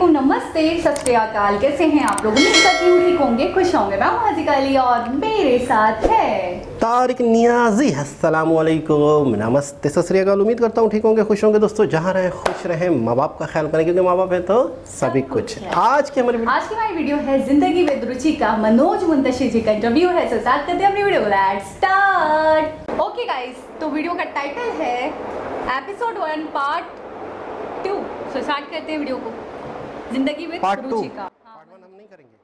वालेकुम, नमस्ते, सत श्री अकाल। कैसे हैं आप लोग? उम्मीद करती हूँ ठीक होंगे, खुश होंगे। मैं हाजिका अली और मेरे साथ है तारिक नियाजी। अस्सलाम वालेकुम, नमस्ते, सत श्री अकाल। उम्मीद करता हूँ ठीक होंगे, खुश होंगे। दोस्तों जहाँ रहे खुश रहें, माँ बाप का ख्याल करें, क्योंकि माँ बाप है तो सभी कुछ है। आज की हमारी वीडियो है जिंदगी विद रुचि का मनोज मुंतशिर जी का इंटरव्यू है। तो स्टार्ट करते हैं अपनी video. Let's start. Okay guys, तो वीडियो का टाइटल है एपिसोड 1 पार्ट 2। सो स्टार्ट करते हैं वीडियो को। जिंदगी विद रुचि का पार्ट 1 हम नहीं करेंगे।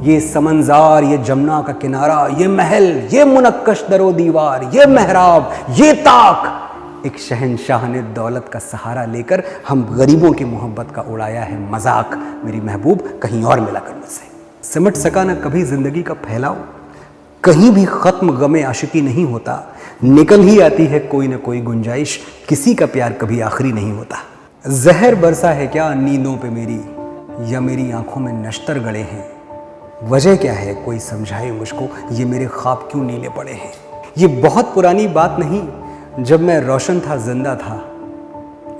ये समंजार, ये जमुना का किनारा, ये महल, ये मुनक्कश दरो दीवार, ये मेहराब, ये ताक, एक शहंशाह ने दौलत का सहारा लेकर हम गरीबों की मोहब्बत का उड़ाया है मजाक। मेरी महबूब कहीं और मिला कर मुझसे। सिमट सका न कभी जिंदगी का फैलाओ, कहीं भी खत्म गमे आशिकी नहीं होता। निकल ही आती है कोई न कोई गुंजाइश, किसी का प्यार कभी आखिरी नहीं होता। जहर बरसा है क्या नींदों पे मेरी, या मेरी आंखों में नश्तर गड़े हैं। वजह क्या है कोई समझाए मुझको, ये मेरे ख्वाब क्यों नीले पड़े हैं। ये बहुत पुरानी बात नहीं, जब मैं रोशन था, जिंदा था,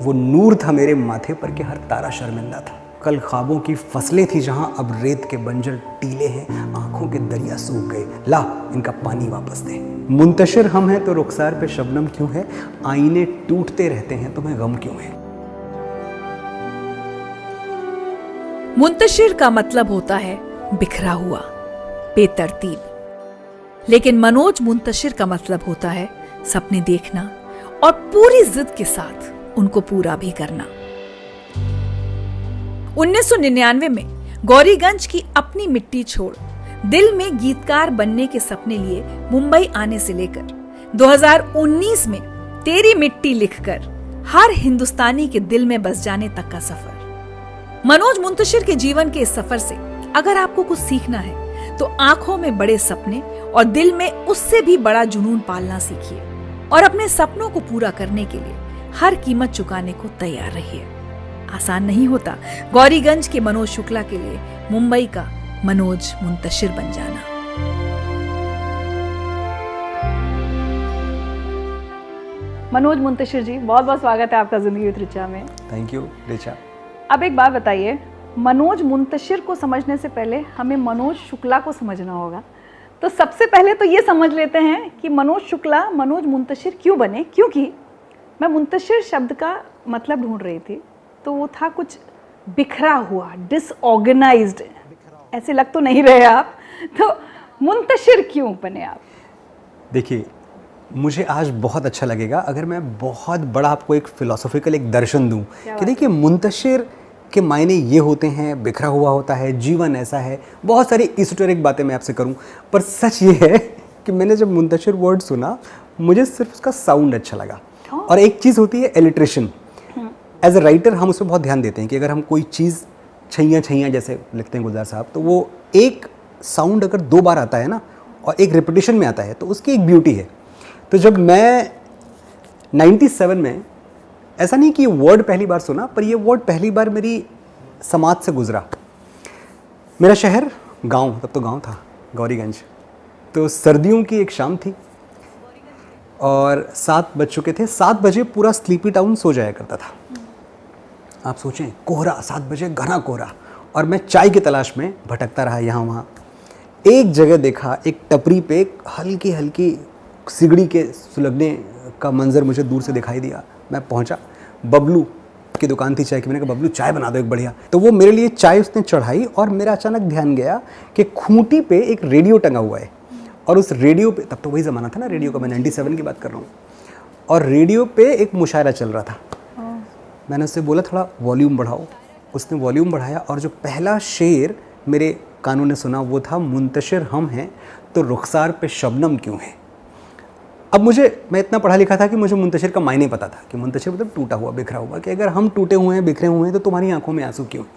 वो नूर था मेरे माथे पर कि हर तारा शर्मिंदा था। कल ख्वाबों की फसलें थी जहां अब रेत के बंजर टीले हैं। आंखों के दरिया सूख गए, ला इनका पानी वापस दे। मुंतशिर हम हैं तो रुखसार पे शबनम क्यों है, आईने टूटते रहते हैं तुम्हें गम क्यों है। मुंतशिर का मतलब होता है बिखरा हुआ, बेतरतीब। लेकिन मनोज मुंतशिर का मतलब होता है सपने देखना और पूरी जिद के साथ उनको पूरा भी करना। 1999 में गौरीगंज की अपनी मिट्टी छोड़ दिल में गीतकार बनने के सपने लिए मुंबई आने से लेकर 2019 में तेरी मिट्टी लिखकर हर हिंदुस्तानी के दिल में बस जाने तक का सफर। मनोज मुंतशिर के जीवन के इस सफर से अगर आपको कुछ सीखना है तो आंखों में बड़े सपने और दिल में उससे भी बड़ा जुनून पालना सीखिए और अपने सपनों को पूरा करने के लिए हर कीमत चुकाने को तैयार रहिए। आसान नहीं होता गौरीगंज के मनोज शुक्ला के लिए मुंबई का मनोज मुंतशिर बन जाना। मनोज मुंतशिर जी, बहुत बहुत स्वागत है आपका जिंदगी विद रुचि में। Thank you Richa. अब एक बात बताइए, मनोज मुंतशिर को समझने से पहले हमें मनोज शुक्ला को समझना होगा। तो सबसे पहले तो ये समझ लेते हैं कि मनोज शुक्ला मनोज मुंतशिर क्यों बने। क्योंकि मैं मुंतशिर शब्द का मतलब ढूंढ रही थी, तो वो था कुछ बिखरा हुआ, डिसऑर्गेनाइज्ड। ऐसे लग तो नहीं रहे आप, तो मुंतशिर क्यों बने आप? देखिए, मुझे आज बहुत अच्छा लगेगा अगर मैं बहुत बड़ा आपको एक फिलोसॉफिकल एक दर्शन दूं कि देखिए मुंतशिर के मायने ये होते हैं, बिखरा हुआ होता है, जीवन ऐसा है। बहुत सारी एसोटेरिक बातें मैं आपसे करूं, पर सच ये है कि मैंने जब मुंतशिर वर्ड सुना, मुझे सिर्फ उसका साउंड अच्छा लगा। और एक चीज़ होती है एलिट्रेशन। एज ए राइटर हम उस पर बहुत ध्यान देते हैं कि अगर हम कोई चीज़ छैया छैया जैसे लिखते हैं गुलजार साहब, तो वो एक साउंड अगर 2 बार आता है ना और एक रिपीटिशन में आता है तो उसकी एक ब्यूटी है। तो जब मैं 97 में, ऐसा नहीं कि ये वर्ड पहली बार सुना, पर ये वर्ड पहली बार मेरी समाज से गुजरा। मेरा शहर गांव, तब तो गांव था, गौरीगंज। तो सर्दियों की एक शाम थी और 7 बज चुके थे। 7 बजे पूरा स्लीपी टाउन सो जाया करता था। आप सोचें, कोहरा, 7 बजे घना कोहरा, और मैं चाय की तलाश में भटकता रहा यहाँ वहाँ। एक जगह देखा, एक टपरी पे एक हल्की हल्की सिगड़ी के सुलगने का मंजर मुझे दूर से दिखाई दिया। मैं पहुंचा, बबलू की दुकान थी चाय की। मैंने कहा बबलू चाय बना दो एक बढ़िया। तो वो मेरे लिए चाय उसने चढ़ाई और मेरा अचानक ध्यान गया कि खूंटी पे एक रेडियो टंगा हुआ है और उस रेडियो पे, तब तो वही ज़माना था ना रेडियो का, मैं 97 की बात कर रहा हूँ, और रेडियो पे एक मुशायरा चल रहा था। मैंने उससे बोला थोड़ा वॉल्यूम बढ़ाओ। उसने वॉल्यूम बढ़ाया और जो पहला शेर मेरे कानों ने सुना वो था, मुंतशिर हम हैं तो रुखसार पे शबनम क्यों है। अब मैं इतना पढ़ा लिखा था कि मुझे मुंतशिर का मायने पता था कि मुंतशिर मतलब टूटा हुआ, बिखरा हुआ, कि अगर हम टूटे हुए हैं, बिखरे हुए हैं, तो तुम्हारी आंखों में आंसू क्यों है।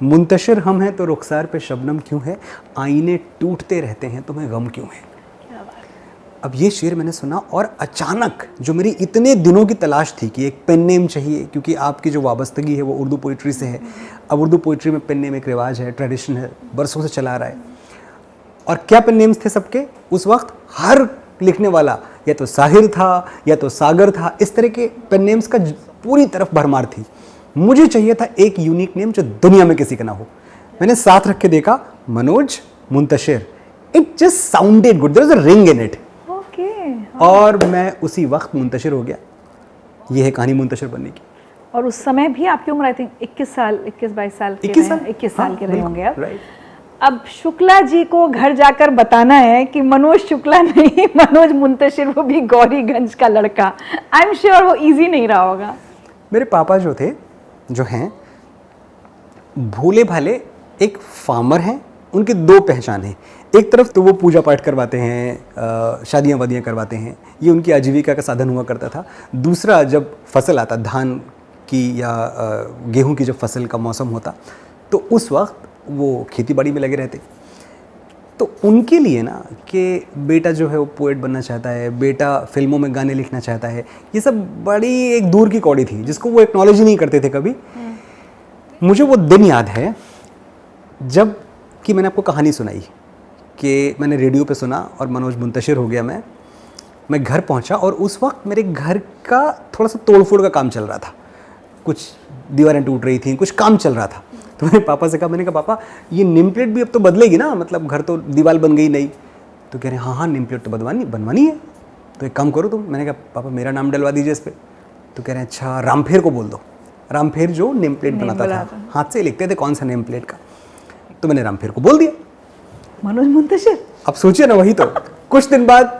मुंतशिर हम हैं तो रुखसार पे शबनम क्यों है, आईने टूटते रहते हैं तुम्हें गम क्यों है। अब ये शेर मैंने सुना और अचानक जो मेरी इतने दिनों की तलाश थी कि एक पेन नेम चाहिए, क्योंकि आपकी जो वाबस्तगी है वो उर्दू पोइट्री से है। अब उर्दू पोइट्री में पेन नेम एक रिवाज है, ट्रेडिशन है, बरसों से चला आ रहा है। और क्या पेन नेम्स थे सबके उस वक्त? हर लिखने वाला या तो साहिर था या तो सागर था, इस तरह के पेन नेम्स का पूरी तरफ भरमार थी। मुझे चाहिए था एक यूनिक नेम जो दुनिया में किसी का ना हो। मैंने साथ रख के देखा, Manoj Muntashir, it just sounded good, there was a ring in it. Okay. और मैं उसी वक्त मुंतशिर हो गया। ये है कहानी मुंतशिर बनने की। और उस समय भी आपकी उम्र आई थिंक 21 साल, 21-22 साल के 21 रहे- साल? 21 साल हाँ, के रहे बिल्कुल, होंगे आप। राइट। अब शुक्ला जी को घर जाकर बताना है कि मनोज शुक्ला नहीं, मनोज मुंतशिर, वो भी गौरीगंज का लड़का। आई एम श्योर वो इजी नहीं रहा होगा। मेरे पापा जो थे, जो हैं भोले भाले एक फार्मर हैं। उनकी दो पहचान है, एक तरफ तो वो पूजा पाठ करवाते हैं, शादियाँ वादियाँ करवाते हैं, ये उनकी आजीविका का साधन हुआ करता था। दूसरा, जब फसल आता, धान की या गेहूं की जब फसल का मौसम होता, तो उस वक्त वो खेती बाड़ी में लगे रहते। तो उनके लिए ना कि बेटा जो है वो पोएट बनना चाहता है, बेटा फिल्मों में गाने लिखना चाहता है, ये सब बड़ी एक दूर की कौड़ी थी जिसको वो एक्नॉलेज ही नहीं करते थे कभी। मुझे वो दिन याद है जब कि मैंने आपको कहानी सुनाई कि मैंने रेडियो पे सुना और मनोज मुंतशिर हो गया। मैं घर पहुंचा और उस वक्त मेरे घर का थोड़ा सा तोड़फोड़ का काम चल रहा था, कुछ दीवारें टूट रही थी, कुछ काम चल रहा था। तो मैंने पापा से कहा, मैंने कहा पापा ये नेम प्लेट भी अब तो बदलेगी ना, मतलब घर तो दीवार बन गई नहीं। तो कह रहे हैं हाँ नेम प्लेट तो बनवानी है, तो एक काम करो तुम। मैंने कहा पापा मेरा नाम डलवा दीजिए इस पर। तो कह रहे हैं अच्छा रामफेर को बोल दो। रामफेर जो नेम प्लेट बनाता था, हाथ से लिखते थे कौन सा नेम प्लेट का। तो मैंने रामफेर को बोल दिया, मनोज मुंतशिर। अब सोचिए ना, वही तो। कुछ दिन बाद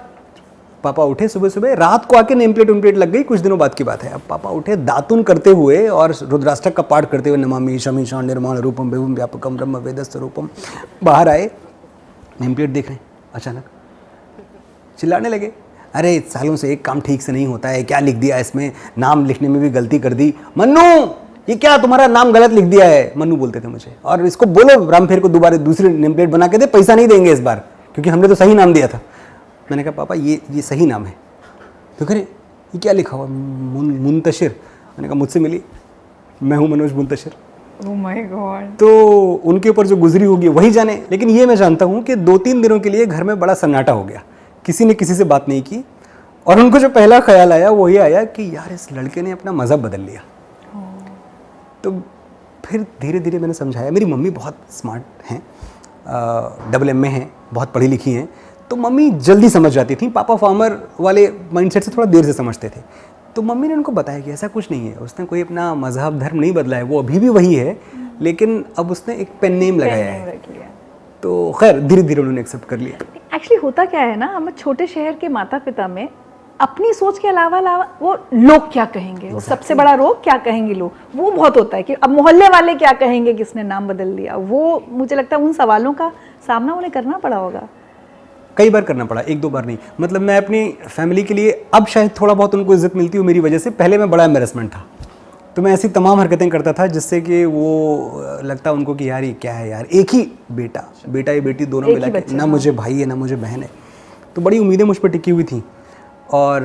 पापा उठे, सुबह सुबह, रात को आके नेम प्लेट लग गई, कुछ दिनों बाद की बात है। अब पापा उठे दातुन करते हुए और रुद्राष्टक का पाठ करते हुए, नमामि शमीशा निर्माण रूपम विभुम व्यापकम ब्रह्म वेदस्थ रूपम, बाहर आए, नेम प्लेट देख रहे हैं, अचानक चिल्लाने लगे, अरे सालों से एक काम ठीक से नहीं होता है, क्या लिख दिया इसमें, नाम लिखने में भी गलती कर दी। मन्नू ये क्या तुम्हारा नाम गलत लिख दिया है, मन्नू बोलते थे मुझे, और इसको बोलो रामफेर को दोबारा दूसरी नेम प्लेट बना के दे, पैसा नहीं देंगे इस बार, क्योंकि हमने तो सही नाम दिया था। मैंने कहा पापा ये सही नाम है। तो कह रहे ये क्या लिखा हुआ, मुंतशिर। मैंने कहा मुझसे मिली, मैं हूँ Manoj Muntashir. Oh my God. तो उनके ऊपर जो गुजरी होगी वही जाने, लेकिन ये मैं जानता हूँ कि 2-3 दिनों के लिए घर में बड़ा सन्नाटा हो गया, किसी ने किसी से बात नहीं की। और उनको जो पहला ख्याल आया वो ये आया कि यार इस लड़के ने अपना मज़हब बदल लिया। तो फिर धीरे धीरे मैंने समझाया, मेरी मम्मी बहुत स्मार्ट हैं, AA हैं, बहुत पढ़ी लिखी हैं, तो मम्मी जल्दी समझ जाती थी। पापा फार्मर वाले माइंडसेट से थोड़ा देर से समझते थे। तो मम्मी ने उनको बताया कि ऐसा कुछ नहीं है, उसने कोई अपना मजहब धर्म नहीं बदला है, वो अभी भी वही है, लेकिन अब उसने एक पेन नेम लगाया है। तो खैर धीरे धीरे उन्होंने एक्सेप्ट कर लिया। एक्चुअली होता क्या है ना, हम छोटे शहर के माता पिता में अपनी सोच के अलावा वो लोग क्या कहेंगे, वो सबसे बड़ा रोग क्या कहेंगे लोग, वो बहुत होता है कि अब मोहल्ले वाले क्या कहेंगे किसने नाम बदल दिया। वो मुझे लगता है उन सवालों का सामना उन्हें करना पड़ा होगा। कई बार करना पड़ा, 1-2 बार नहीं। मतलब मैं अपनी फैमिली के लिए अब शायद थोड़ा बहुत उनको इज्जत मिलती हो मेरी वजह से। पहले मैं बड़ा एम्बैरेसमेंट था, तो मैं ऐसी तमाम हरकतें करता था जिससे कि वो लगता उनको कि यार ये क्या है यार, एक ही बेटा या बेटी दोनों मिला के, ना मुझे भाई है ना मुझे बहन है। तो बड़ी उम्मीदें मुझ पर टिकी हुई थी। और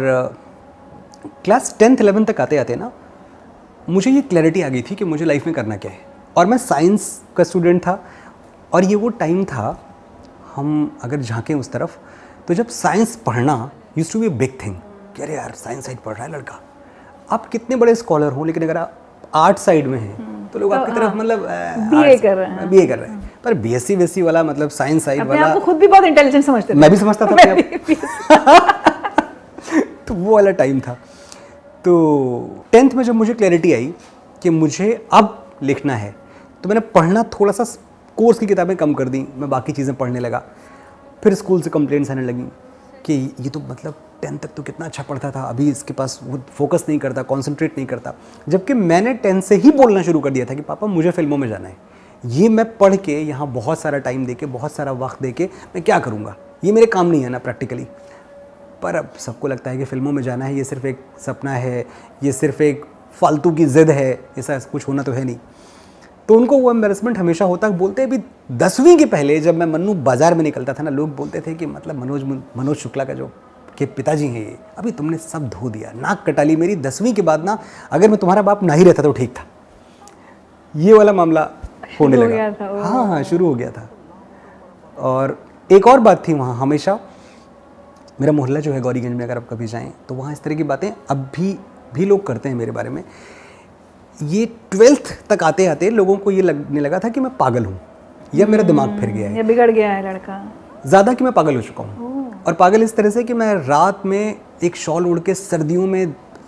क्लास 10th-11th तक आते आते ना मुझे ये क्लैरिटी आ गई थी कि मुझे लाइफ में करना क्या है। और मैं साइंस का स्टूडेंट था, और ये वो टाइम था, हम अगर झांकें उस तरफ, तो जब साइंस पढ़ना used to be big thing, कि अरे यार साइंस साइड पढ़ रहा है लड़का। आप कितने बड़े स्कॉलर हो, लेकिन अगर आप आर्ट साइड में हैं तो लोग आपकी तरफ मतलब बीए कर रहे हैं। पर बीएससी वेसी वाला, मतलब साइंस साइड वाला, आपको खुद भी बहुत इंटेलिजेंट समझते थे। मैं भी समझता था अपने आप। तो वो वाला टाइम था। तो 10th में जब मुझे क्लैरिटी आई कि मुझे अब लिखना है, तो मैंने पढ़ना थोड़ा सा, कोर्स की किताबें कम कर दी, मैं बाकी चीज़ें पढ़ने लगा। फिर स्कूल से कंप्लेंट्स आने लगी कि ये तो मतलब 10th तक तो कितना अच्छा पढ़ता था, अभी इसके पास वो फोकस नहीं करता, कंसंट्रेट नहीं करता। जबकि मैंने 10th से ही बोलना शुरू कर दिया था कि पापा मुझे फिल्मों में जाना है, ये मैं पढ़ के यहाँ बहुत सारा टाइम दे के, बहुत सारा वक्त दे के मैं क्या करूँगा, ये मेरे काम नहीं है ना प्रैक्टिकली। पर अब सबको लगता है कि फिल्मों में जाना है ये सिर्फ एक सपना है, ये सिर्फ एक फालतू की ज़िद है, ऐसा कुछ होना तो है नहीं। तो उनको वो एम्बैरेसमेंट हमेशा होता। बोलते अभी 10वीं के पहले जब मैं मन्नू बाज़ार में निकलता था ना, लोग बोलते थे कि मतलब मनोज शुक्ला का जो के पिताजी हैं ये, अभी तुमने सब धो दिया, नाक कटा ली मेरी। 10वीं के बाद ना, अगर मैं तुम्हारा बाप ना ही रहता तो ठीक था। ये वाला मामला होने लगा। हाँ, शुरू हो गया था। और एक और बात थी वहाँ हमेशा मेरा मोहल्ला जो है गौरीगंज में, अगर आप कभी जाएं तो वहाँ इस तरह की बातें अब भी लोग करते हैं मेरे बारे में। ये 12th तक आते आते लोगों को ये लगने लगा था कि मैं पागल हूँ या मेरा दिमाग फिर गया है, ये बिगड़ गया है लड़का। ज़्यादा कि मैं पागल हो चुका हूँ। और पागल इस तरह से कि मैं रात में एक शॉल ओढ़ के, सर्दियों में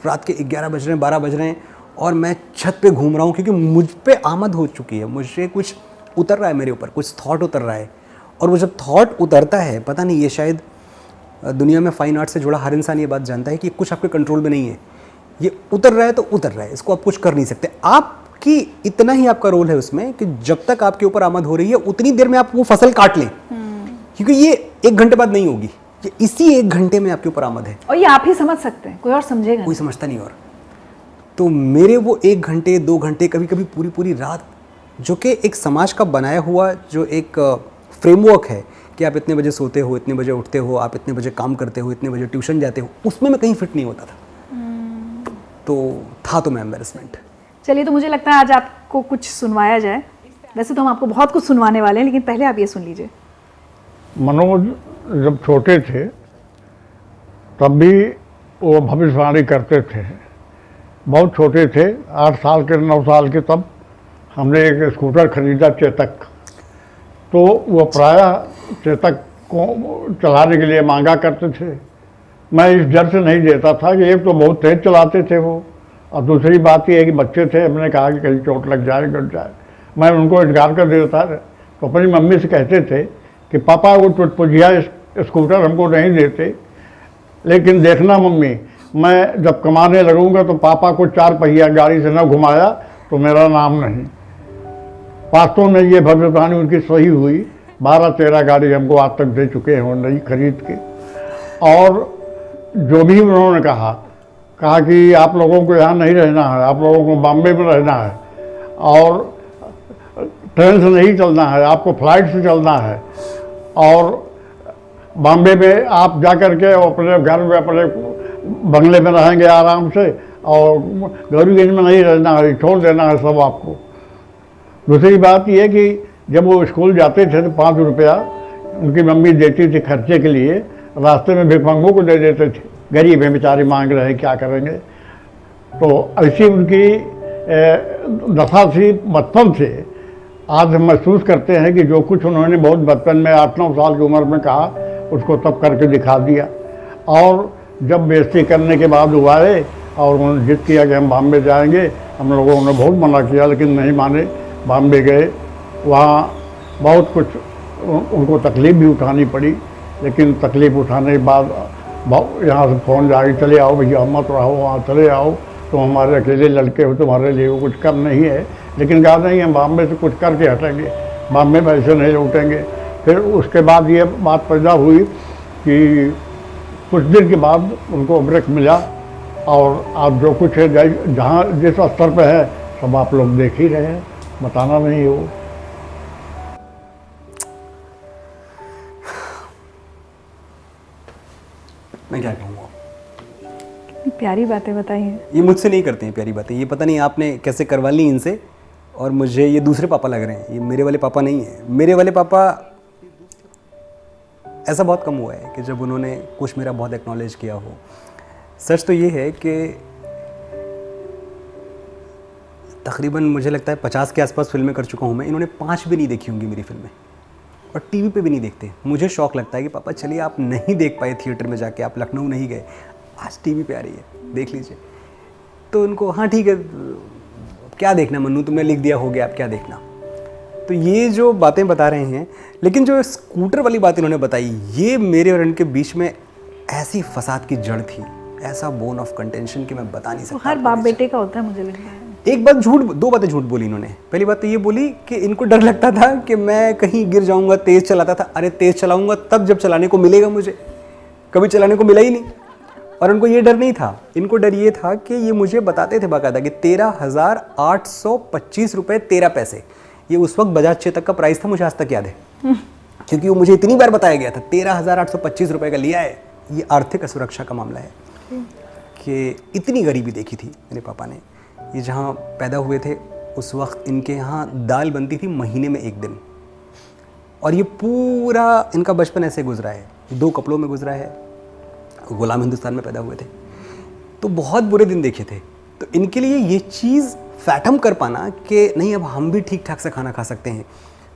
रात के 11 बज रहे हैं, 12 बज रहे हैं, और मैं छत पे घूम रहा हूँ क्योंकि मुझ पे आमद हो चुकी है, मुझे कुछ उतर रहा है मेरे ऊपर, कुछ थॉट उतर रहा है। और वो जब थॉट उतरता है, पता नहीं, ये शायद दुनिया में फाइन आर्ट से जुड़ा हर इंसान ये बात जानता है कि कुछ आपके कंट्रोल में नहीं है, ये उतर रहा है तो उतर रहा है, इसको आप कुछ कर नहीं सकते। आपकी इतना ही आपका रोल है उसमें कि जब तक आपके ऊपर आमद हो रही है उतनी देर में आप वो फसल काट लें, क्योंकि ये 1 घंटे बाद नहीं होगी, ये इसी 1 घंटे में आपके ऊपर आमद है। और ये आप ही समझ सकते हैं, कोई और समझेगा कोई समझता नहीं। और तो मेरे वो 1 घंटे 2 घंटे, कभी कभी पूरी रात, जो कि एक समाज का बनाया हुआ जो एक फ्रेमवर्क है कि आप इतने बजे सोते हो, इतने बजे उठते हो, आप इतने बजे काम करते हो, इतने बजे ट्यूशन जाते हो, उसमें मैं कहीं फिट नहीं होता था। तो था तो मैं एम्बेरसमेंट। चलिए, तो मुझे लगता है आज आपको कुछ सुनवाया जाए। वैसे तो हम आपको बहुत कुछ सुनवाने वाले हैं, लेकिन पहले आप ये सुन लीजिए। मनोज जब छोटे थे तब भी वो भविष्यवाणी करते थे। बहुत छोटे थे, 8 साल के 9 साल के, तब हमने एक स्कूटर खरीदा, चेतक। तो वो प्रायः चेतक को चलाने के लिए मांगा करते थे। मैं इस डर से नहीं देता था कि एक तो बहुत तेज़ चलाते थे वो, और दूसरी बात ये है कि बच्चे थे, हमने कहा कि कहीं चोट लग जाए, गिर जाए। मैं उनको इनकार कर देता था। तो अपनी मम्मी से कहते थे कि पापा वो चुटपुटिया स्कूटर हमको नहीं देते, लेकिन देखना मम्मी, मैं जब कमाने लगूंगा तो पापा को 4 पहिया गाड़ी से न घुमाया तो मेरा नाम नहीं। वास्तव में ये भविष्यवाणी उनकी सही हुई। 12-13 गाड़ी हमको आज तक दे चुके हैं वो नई खरीद के। और जो भी उन्होंने कहा कि आप लोगों को यहाँ नहीं रहना है, आप लोगों को बॉम्बे में रहना है, और ट्रेन से नहीं चलना है, आपको फ्लाइट से चलना है, और बॉम्बे में आप जा कर के अपने घर में, अपने बंगले में रहेंगे आराम से, और गौरीगंज में नहीं रहना है, छोड़ देना है सब आपको। दूसरी बात यह कि जब वो स्कूल जाते थे तो 5 रुपया उनकी मम्मी देती थी खर्चे के लिए, रास्ते में भिखमंगों को दे देते थे। गरीब हैं बेचारे, मांग रहे हैं, क्या करेंगे। तो ऐसी उनकी दशा थी बचपन से। आज हम महसूस करते हैं कि जो कुछ उन्होंने बहुत बचपन में 8-9 साल की उम्र में कहा, उसको तब करके दिखा दिया। और जब बेइज्जती करने के बाद वो आए और उन्होंने जिद किया कि हम बॉम्बे जाएंगे, हम लोगों ने बहुत मना किया, लेकिन नहीं माने। बॉम्बे गए, वहाँ बहुत कुछ उनको तकलीफ़ भी उठानी पड़ी, लेकिन तकलीफ़ उठाने के बाद यहाँ से फ़ोन जाके चले आओ भैया, मत रहो वहाँ, चले आओ, तुम हमारे अकेले लड़के हो, तुम्हारे लिए वो कुछ कम नहीं है। लेकिन कहा नहीं, हम बॉम्बे से कुछ करके हटेंगे, बॉम्बे में ऐसे नहीं लौटेंगे। फिर उसके बाद ये बात पैदा हुई कि कुछ दिन के बाद उनको ब्रेक मिला, और आप जो कुछ है जहाँ जिस स्तर पे है सब आप लोग देख ही रहे हैं, बताना नहीं हो। मैं क्या कहूँगा, कितनी प्यारी बातें बताई हैं। ये मुझसे नहीं करते हैं प्यारी बातें, ये पता नहीं आपने कैसे करवा ली इनसे। और मुझे ये दूसरे पापा लग रहे हैं, ये मेरे वाले पापा नहीं है। मेरे वाले पापा, ऐसा बहुत कम हुआ है कि जब उन्होंने कुछ मेरा बहुत एक्नॉलेज किया हो। सच तो ये है कि तकरीबन मुझे लगता है 50 के आसपास फिल्में कर चुका हूँ मैं, इन्होंने 5 भी नहीं देखी होंगी मेरी फिल्में, और टीवी पे भी नहीं देखते। मुझे शौक लगता है कि पापा चलिए, आप नहीं देख पाए थिएटर में जाके, आप लखनऊ नहीं गए, आज टीवी पे आ रही है, देख लीजिए। तो उनको, हाँ ठीक है, क्या देखना मन्नू, तुमने लिख दिया, हो गया, आप क्या देखना। तो ये जो बातें बता रहे हैं, लेकिन जो स्कूटर वाली बात इन्होंने बताई, ये मेरे और इनके बीच में ऐसी फसाद की जड़ थी, ऐसा बोन ऑफ कंटेंशन कि मैं बता नहीं सकता। तो हर बाप बेटे का होता है, मुझे लगता है। एक बात झूठ, 2 बातें झूठ बोली इन्होंने। पहली बात तो ये बोली कि इनको डर लगता था कि मैं कहीं गिर जाऊंगा, तेज़ चलाता था। अरे तेज़ चलाऊंगा तब जब चलाने को मिलेगा, मुझे कभी चलाने को मिला ही नहीं। और उनको ये डर नहीं था, इनको डर ये था कि ये मुझे बताते थे बाकायदा कि 13,825 रुपये 13 पैसे, ये उस वक्त बजाज चेतक का प्राइस था, मुझे आज तक याद है, क्योंकि वो मुझे इतनी बार बताया गया था 13,825 रुपये का लिया है। ये आर्थिक असुरक्षा का मामला है कि इतनी गरीबी देखी थी मेरे पापा ने। ये जहाँ पैदा हुए थे उस वक्त इनके यहाँ दाल बनती थी महीने में 1 दिन, और ये पूरा इनका बचपन ऐसे गुजरा है, 2 कपड़ों में गुजरा है, गुलाम हिंदुस्तान में पैदा हुए थे, तो बहुत बुरे दिन देखे थे। तो इनके लिए ये चीज़ फैटम कर पाना कि नहीं अब हम भी ठीक ठाक से खाना खा सकते हैं,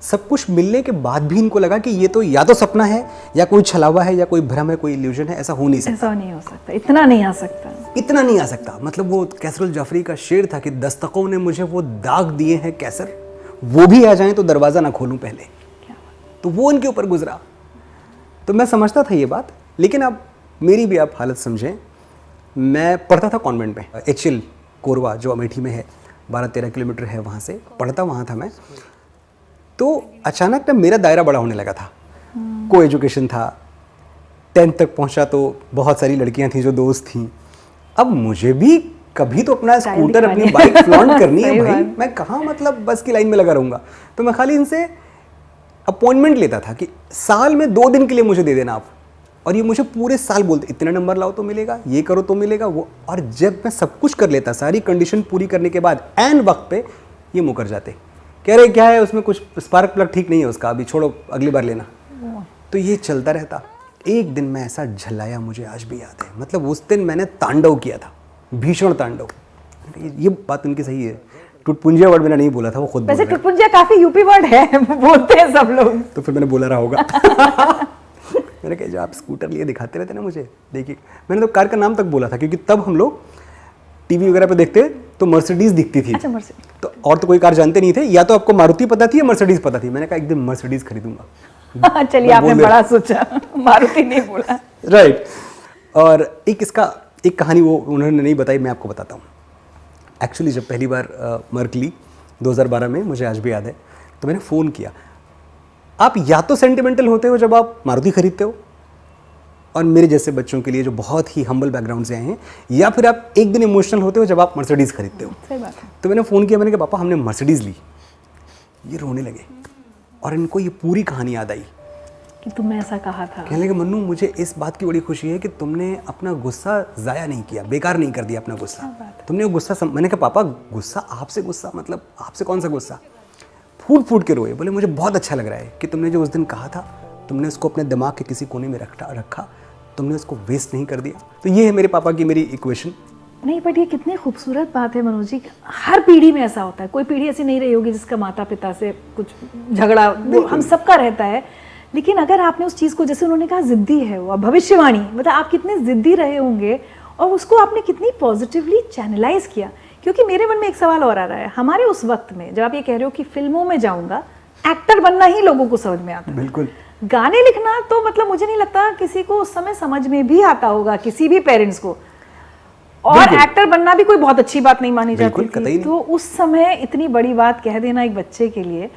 सब कुछ मिलने के बाद भी इनको लगा कि ये तो या तो सपना है या कोई छलावा है या कोई भ्रम है, कोई इल्यूजन है, ऐसा हो नहीं सकता। ऐसा नहीं हो सकता, इतना नहीं आ सकता। इतना नहीं आ सकता। मतलब वो कैसरुल जाफरी का शेर था कि दस्तकों ने मुझे वो दाग दिए हैं कैसर, वो भी आ जाएं तो दरवाज़ा ना खोलूं पहले। तो वो उनके ऊपर गुजरा। तो मैं समझता था ये बात, लेकिन अब मेरी भी आप हालत समझें। मैं पढ़ता था कॉन्वेंट में, HL कोरवा जो अमेठी में है, 12-13 किलोमीटर है वहाँ से, पढ़ता वहाँ था मैं। तो अचानक ना मेरा दायरा बड़ा होने लगा था। को एजुकेशन था, 10th तक पहुँचा तो बहुत सारी लड़कियाँ थी जो दोस्त थीं। अब मुझे भी कभी तो अपना स्कूटर, अपनी बाइक फ्लॉन्ट करनी है भाई। मैं कहाँ मतलब बस की लाइन में लगा रहूँगा। तो मैं खाली इनसे अपॉइंटमेंट लेता था कि साल में 2 दिन के लिए मुझे दे देना आप, और ये मुझे पूरे साल बोलते इतने नंबर लाओ तो मिलेगा, ये करो तो मिलेगा वो। और जब मैं सब कुछ कर लेता, सारी कंडीशन पूरी करने के बाद एन वक्त पे ये मुकर जाते, कह रहे क्या है उसमें कुछ स्पार्क प्लग ठीक नहीं है उसका, अभी छोड़ो अगली बार लेना। तो ये चलता रहता। एक दिन मैं ऐसा झल्लाया, मुझे आज भी याद है। मतलब उस दिन मैंने तांडव किया था, भीषण तांडव। ये बात उनकी सही है, टुटपुंजिया वर्ड मैंने नहीं बोला था, वो खुद बोल वैसे रहे हैं। टुटपुंजिया काफी यूपी वर्ड है, बोलते हैं सब लोग। तो फिर मैंने बोला रहा होगा। मैंने कहा जो आप स्कूटर लिए दिखाते रहते ना मुझे, देखिए मैंने तो कार का नाम तक बोला था, क्योंकि तब हम लोग टीवी वगैरह पे देखते तो मर्सिडीज दिखती थी। अच्छा, मर्सिडीज। तो और तो कोई कार जानते नहीं थे, या तो आपको मारुति पता थी या मर्सिडीज पता थी। मैंने कहा एक दिन मर्सिडीज खरीदूंगा। चलिए आपने बड़ा सोचा, मारुति नहीं बोला। राइट। और एक कहानी वो उन्होंने नहीं बताई, मैं आपको बताता हूँ। एक्चुअली जब पहली बार मर्क ली 2012 में, मुझे आज भी याद है, तो मैंने फ़ोन किया। आप या तो सेंटिमेंटल होते हो जब आप मारुति खरीदते हो, और मेरे जैसे बच्चों के लिए जो बहुत ही हम्बल बैकग्राउंड से आए हैं, या फिर आप एक दिन इमोशनल होते हो जब आप मर्सिडीज़ खरीदते हो। सही बात है। तो मैंने फ़ोन किया, मैंने कहा पापा हमने मर्सिडीज़ ली। ये रोने लगे और इनको ये पूरी कहानी याद आई कि तुमने ऐसा कहा था। कहने लगे मन्नू मुझे इस बात की बड़ी खुशी है कि तुमने अपना गुस्सा ज़ाया नहीं किया, बेकार नहीं कर दिया अपना गुस्सा। तुमने वो गुस्सा मैंने कहा पापा गुस्सा आपसे, गुस्सा मतलब आपसे कौन सा गुस्सा? फूट फूट के रोए, बोले मुझे बहुत अच्छा लग रहा है कि तुमने जो उस दिन कहा था, तुमने उसको अपने दिमाग के किसी कोने में रखा, तुमने उसको वेस्ट नहीं कर दिया। तो ये है मेरे पापा की मेरी इक्वेशन। नहीं, बट ये कितनी खूबसूरत बात है मनोज जी। हर पीढ़ी में ऐसा होता है, कोई पीढ़ी ऐसी नहीं रही होगी जिसका माता पिता से कुछ झगड़ा, वो हम सबका रहता है। लेकिन अगर आपने उस चीज़ को, जैसे उन्होंने कहा जिद्दी है वो, भविष्यवाणी, मतलब आप कितने जिद्दी रहे होंगे और उसको आपने कितनी पॉजिटिवली चैनलाइज किया। क्योंकि मेरे मन में एक सवाल और आ रहा है, हमारे उस वक्त में जब आप ये कह रहे हो कि फिल्मों में जाऊंगा, एक्टर बनना ही लोगों को समझ में आता है। बिल्कुल। गाने लिखना तो मतलब मुझे नहीं लगता किसी को उस समय समझ में भी आता होगा, किसी भी पेरेंट्स को। और एक्टर बनना भी कोई बहुत अच्छी बात नहीं मानी जाती थी। तो उस समय इतनी बड़ी बात कह देना एक बच्चे के लिए।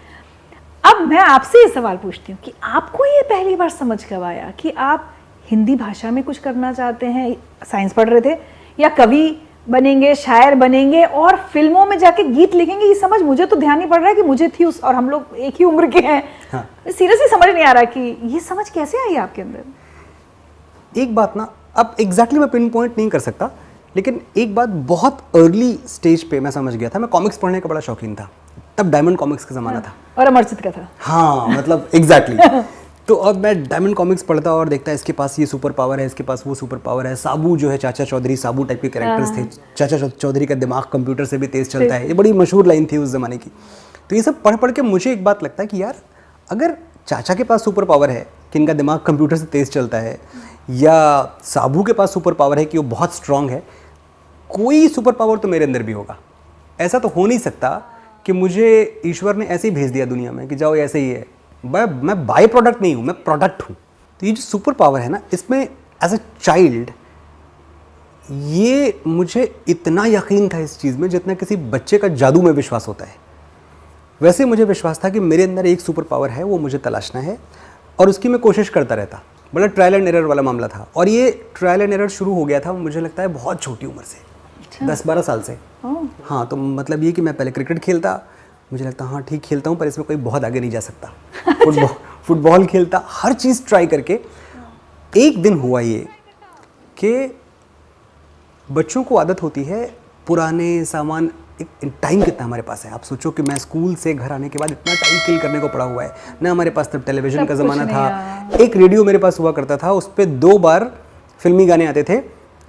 अब मैं आपसे ये सवाल पूछती हूँ कि आपको ये पहली बार समझ कब आया कि आप हिंदी भाषा में कुछ करना चाहते हैं? साइंस पढ़ रहे थे या कवि बनेंगे, शायर बनेंगे और फिल्मों में जाके गीत लिखेंगे? ये समझ मुझे तो ध्यान नहीं पड़ रहा है कि मुझे थी उस, और हम लोग एक ही उम्र के हैं। हाँ। सीरियसली समझ नहीं आ रहा कि ये समझ कैसे आई आपके अंदर। एक बात ना, अब एग्जैक्टली मैं पिन पॉइंट नहीं कर सकता, लेकिन एक बात बहुत अर्ली स्टेज पे मैं समझ गया था। मैं कॉमिक्स पढ़ने का बड़ा शौकीन था, तब डायमंड कॉमिक्स का ज़माना था और अमरजीत का था। हाँ मतलब एग्जैक्टली। तो अब मैं डायमंड कॉमिक्स पढ़ता और देखता है इसके पास ये सुपर पावर है, इसके पास वो सुपर पावर है। साबू जो है, चाचा चौधरी, साबू टाइप के कैरेक्टर्स थे। चाचा चौधरी का दिमाग कंप्यूटर से भी तेज़ चलता है, ये बड़ी मशहूर लाइन थी उस ज़माने की। तो ये सब पढ़ के मुझे एक बात लगता है कि यार अगर चाचा के पास सुपर पावर है कि इनका दिमाग कंप्यूटर से तेज़ चलता है, या साबू के पास सुपर पावर है कि वो बहुत स्ट्रांग है, कोई सुपर पावर तो मेरे अंदर भी होगा। ऐसा तो हो नहीं सकता कि मुझे ईश्वर ने ऐसे ही भेज दिया दुनिया में कि जाओ ऐसे ही है। मैं बाय प्रोडक्ट नहीं हूँ, मैं प्रोडक्ट हूँ। तो ये जो सुपर पावर है ना, इसमें एज अ चाइल्ड ये मुझे इतना यकीन था इस चीज़ में जितना किसी बच्चे का जादू में विश्वास होता है। वैसे मुझे विश्वास था कि मेरे अंदर एक सुपर पावर है, वो मुझे तलाशना है और उसकी मैं कोशिश करता रहता। बड़ा ट्रायल एंड एरर वाला मामला था, और ये ट्रायल एंड एरर शुरू हो गया था मुझे लगता है बहुत छोटी उम्र से, 10-12 साल से। हाँ, तो मतलब ये कि मैं पहले क्रिकेट खेलता, मुझे लगता हाँ ठीक खेलता हूँ पर इसमें कोई बहुत आगे नहीं जा सकता। फुटबॉल खेलता, हर चीज़ ट्राई करके। एक दिन हुआ ये कि बच्चों को आदत होती है पुराने सामान, टाइम कितना हमारे पास है। आप सोचो कि मैं स्कूल से घर आने के बाद इतना टाइम किल करने को पड़ा हुआ है ना। हमारे पास तब टेलीविज़न का ज़माना था, एक रेडियो मेरे पास हुआ करता था, उस पर 2 बार फिल्मी गाने आते थे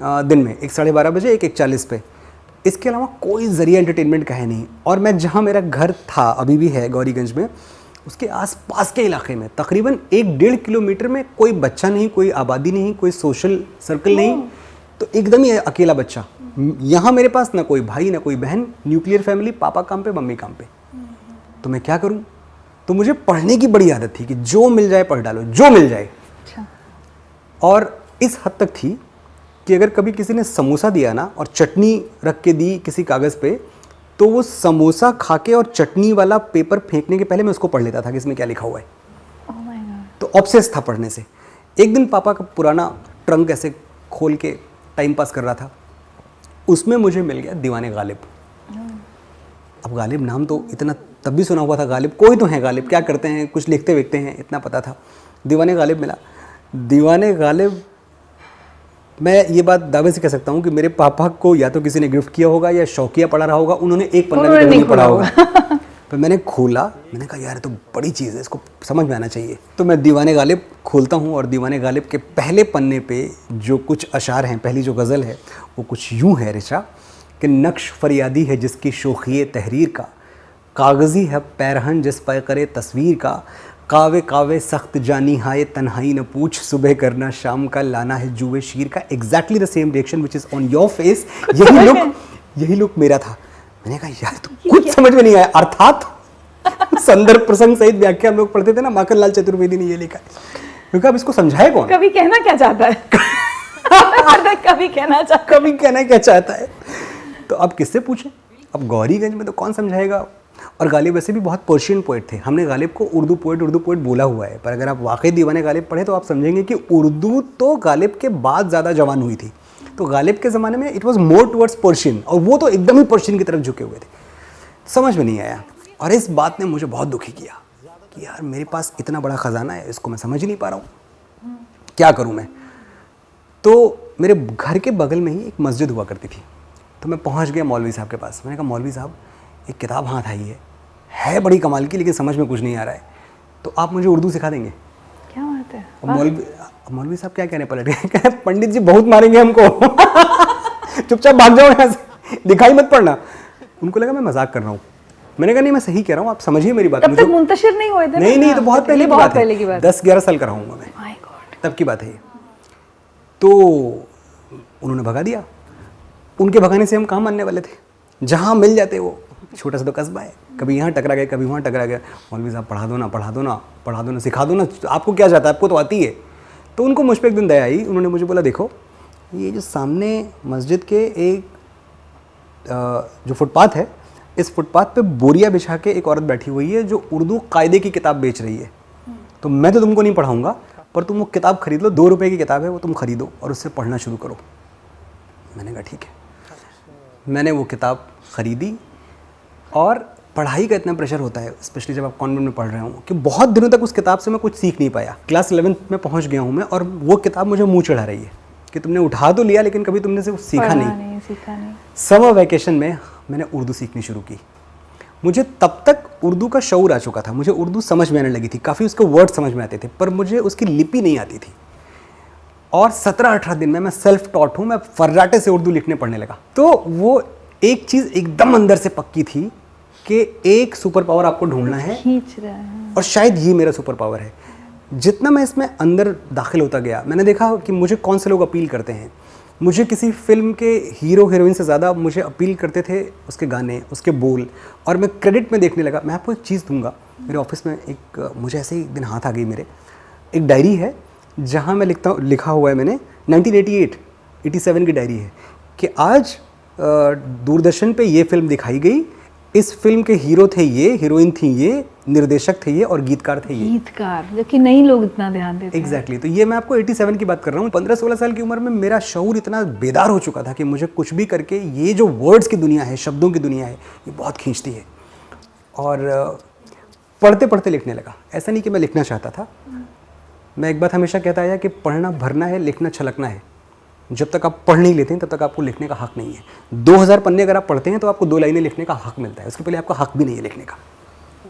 दिन में, एक 12:30 बजे, एक 1:40 पे। इसके अलावा कोई ज़रिया एंटरटेनमेंट का है नहीं। और मैं जहाँ मेरा घर था, अभी भी है गौरीगंज में, उसके आसपास के इलाके में तकरीबन 1-1.5 किलोमीटर में कोई बच्चा नहीं, कोई आबादी नहीं, कोई सोशल सर्कल नहीं, तो एकदम ही अकेला बच्चा। यहाँ मेरे पास ना कोई भाई ना कोई बहन, न्यूक्लियर फैमिली, पापा काम पे मम्मी काम पे। तो मैं क्या करूँ? तो मुझे पढ़ने की बड़ी आदत थी कि जो मिल जाए पढ़ डालो, जो मिल जाए। और इस हद तक थी कि अगर कभी किसी ने समोसा दिया ना और चटनी रख के दी किसी कागज़ पे, तो वो समोसा खा के और चटनी वाला पेपर फेंकने के पहले मैं उसको पढ़ लेता था कि इसमें क्या लिखा हुआ है। तो ऑब्सेस था पढ़ने से। एक दिन पापा का पुराना ट्रंक ऐसे खोल के टाइम पास कर रहा था, उसमें मुझे मिल गया दीवाने गालिब। अब गालिब नाम तो इतना तब भी सुना हुआ था, गालिब कोई तो है, गालिब क्या करते हैं, कुछ लिखते विखते हैं, इतना पता था। दीवाने गालिब मिला। दीवाने गालिब, मैं ये बात दावे से कह सकता हूँ कि मेरे पापा को या तो किसी ने गिफ्ट किया होगा या शौकिया पढ़ा रहा होगा, उन्होंने एक पन्ना भी नहीं पढ़ा होगा। पर मैंने खोला, मैंने कहा यार तो बड़ी चीज़ है, इसको समझ में आना चाहिए। तो मैं दीवाने गालिब खोलता हूँ और दीवाने गालिब के पहले पन्ने पे जो कुछ अशार हैं, पहली जो गज़ल है वो कुछ यूँ है ऋचा कि नक्श फरियादी है जिसकी शोखिए तहरीर का, कागज़ी है पैरहन जिस पे करे तस्वीर का, कावे कावे सख्त जानी हाय तन्हाई न पूछ, सुबह करना शाम का लाना है जुए शीर का। Exactly the same reaction which is on your face. यही लुक मेरा था। मैंने कहा यार तो कुछ समझ में नहीं आया। अर्थात संदर्भ प्रसंग सहित व्याख्या हम लोग पढ़ते थे ना, माखनलाल चतुर्वेदी ने ये लिखा है। क्योंकि अब इसको समझाए कौन? कभी कहना क्या चाहता है? कभी कहना क्या चाहता है? तो अब किससे पूछें? अब गौरीगंज में तो कौन समझाएगा? और गालिब वैसे भी बहुत पर्शियन पोइट थे। हमने गालिब को उर्दू पोइट बोला हुआ है, पर अगर आप वाकई दीवाने गालिब पढ़े तो आप समझेंगे कि उर्दू तो गालिब के बाद ज़्यादा जवान हुई थी। तो गालिब के ज़माने में it was more towards Persian, और वो तो एकदम ही पर्शियन की तरफ झुके हुए थे। समझ में नहीं आया, और इस बात ने मुझे बहुत दुखी किया कि यार मेरे पास इतना बड़ा ख़जाना है, इसको मैं समझ ही नहीं पा रहा हूँ, क्या करूँ मैं। तो मेरे घर के बगल में ही एक मस्जिद हुआ करती थी, तो मैं पहुँच गया मौलवी साहब के पास। मैंने कहा मौलवी साहब एक किताब हाथ आई है बड़ी कमाल की, लेकिन समझ में कुछ नहीं आ रहा है, तो आप मुझे उर्दू सिखा देंगे? क्या बात है? मौलवी साहब क्या कहने पलट गए, पंडित जी बहुत मारेंगे हमको। चुपचाप भाग जाओ यहाँ से, दिखाई मत पड़ना। उनको लगा मैं मजाक कर रहा हूँ। मैंने कहा नहीं मैं सही कह रहा हूँ, आप समझिए मेरी बात। तब तक मुंतशिर नहीं हुए थे? नहीं तो बहुत पहले की बात है, 10-11 साल का रहूँगा मैं, तब की बात है ये। तो उन्होंने भगा दिया। उनके भगाने से हम कहाँ मानने वाले थे? जहाँ मिल जाते वो, छोटा सा तो कस्बा है, कभी यहाँ टकरा गया कभी वहाँ टकरा गया। मौलवी साहब पढ़ा दो ना, सिखा दो ना, आपको क्या जाता है, आपको तो आती है। तो उनको मुझ पर एक दिन दया आई। उन्होंने मुझे बोला देखो ये जो सामने मस्जिद के एक जो फुटपाथ है, इस फुटपाथ पे बोरिया बिछा के एक औरत बैठी हुई है जो उर्दू कायदे की किताब बेच रही है। तो मैं तो तुमको नहीं पढ़ाऊँगा, पर तुम वो किताब खरीद लो, 2 रुपये की किताब है वो, तुम खरीदो और उससे पढ़ना शुरू करो। मैंने कहा ठीक है। मैंने वो किताब ख़रीदी, और पढ़ाई का इतना प्रेशर होता है, स्पेशली जब आप कॉन्वेंट में पढ़ रहे हो, कि बहुत दिनों तक उस किताब से मैं कुछ सीख नहीं पाया। क्लास 11th में पहुंच गया हूं मैं, और वो किताब मुझे मुंह चढ़ा रही है कि तुमने उठा तो लिया लेकिन कभी तुमने से सीखा नहीं। समर वैकेशन में मैंने उर्दू सीखनी शुरू की। मुझे तब तक उर्दू का शऊर आ चुका था, मुझे उर्दू समझ में आने लगी थी, काफ़ी उसके वर्ड समझ में आते थे, पर मुझे उसकी लिपि नहीं आती थी। और 17-18 दिन में मैं सेल्फ टॉट हूँ, मैं फर्राटे से उर्दू लिखने पढ़ने लगा। तो वो एक चीज़ एकदम अंदर से पक्की थी कि एक सुपर पावर आपको ढूंढना है, खींच रहा है, और शायद ये मेरा सुपर पावर है। जितना मैं इसमें अंदर दाखिल होता गया, मैंने देखा कि मुझे कौन से लोग अपील करते हैं। मुझे किसी फिल्म के हीरो हीरोइन से ज़्यादा मुझे अपील करते थे उसके गाने, उसके बोल, और मैं क्रेडिट में देखने लगा। मैं आपको एक चीज़ दूंगा, मेरे ऑफिस में एक मुझे ऐसे ही दिन हाथ आ गई मेरे, एक डायरी है जहाँ मैं लिखा हुआ है मैंने 1987 की डायरी है कि आज दूरदर्शन पे ये फिल्म दिखाई गई, इस फिल्म के हीरो थे ये, हीरोइन थी ये, निर्देशक थे ये, और गीतकार थे ये। गीतकार, जो कि नहीं लोग इतना ध्यान देते हैं। एग्जैक्टली। तो ये मैं आपको 87 की बात कर रहा हूँ। 15-16 साल की उम्र में मेरा शऊर इतना बेदार हो चुका था कि मुझे कुछ भी करके ये जो वर्ड्स की दुनिया है, शब्दों की दुनिया है, ये बहुत खींचती है। और पढ़ते पढ़ते लिखने लगा। ऐसा नहीं कि मैं लिखना चाहता था, मैं एक बात हमेशा कहता आया कि पढ़ना भरना है, लिखना छलकना है। जब तक आप पढ़ नहीं लेते हैं तब तक आपको लिखने का हक नहीं है। 2000 पन्ने अगर आप पढ़ते हैं तो आपको 2 लाइनें लिखने का हक मिलता है, उसके पहले आपका हक भी नहीं है लिखने का।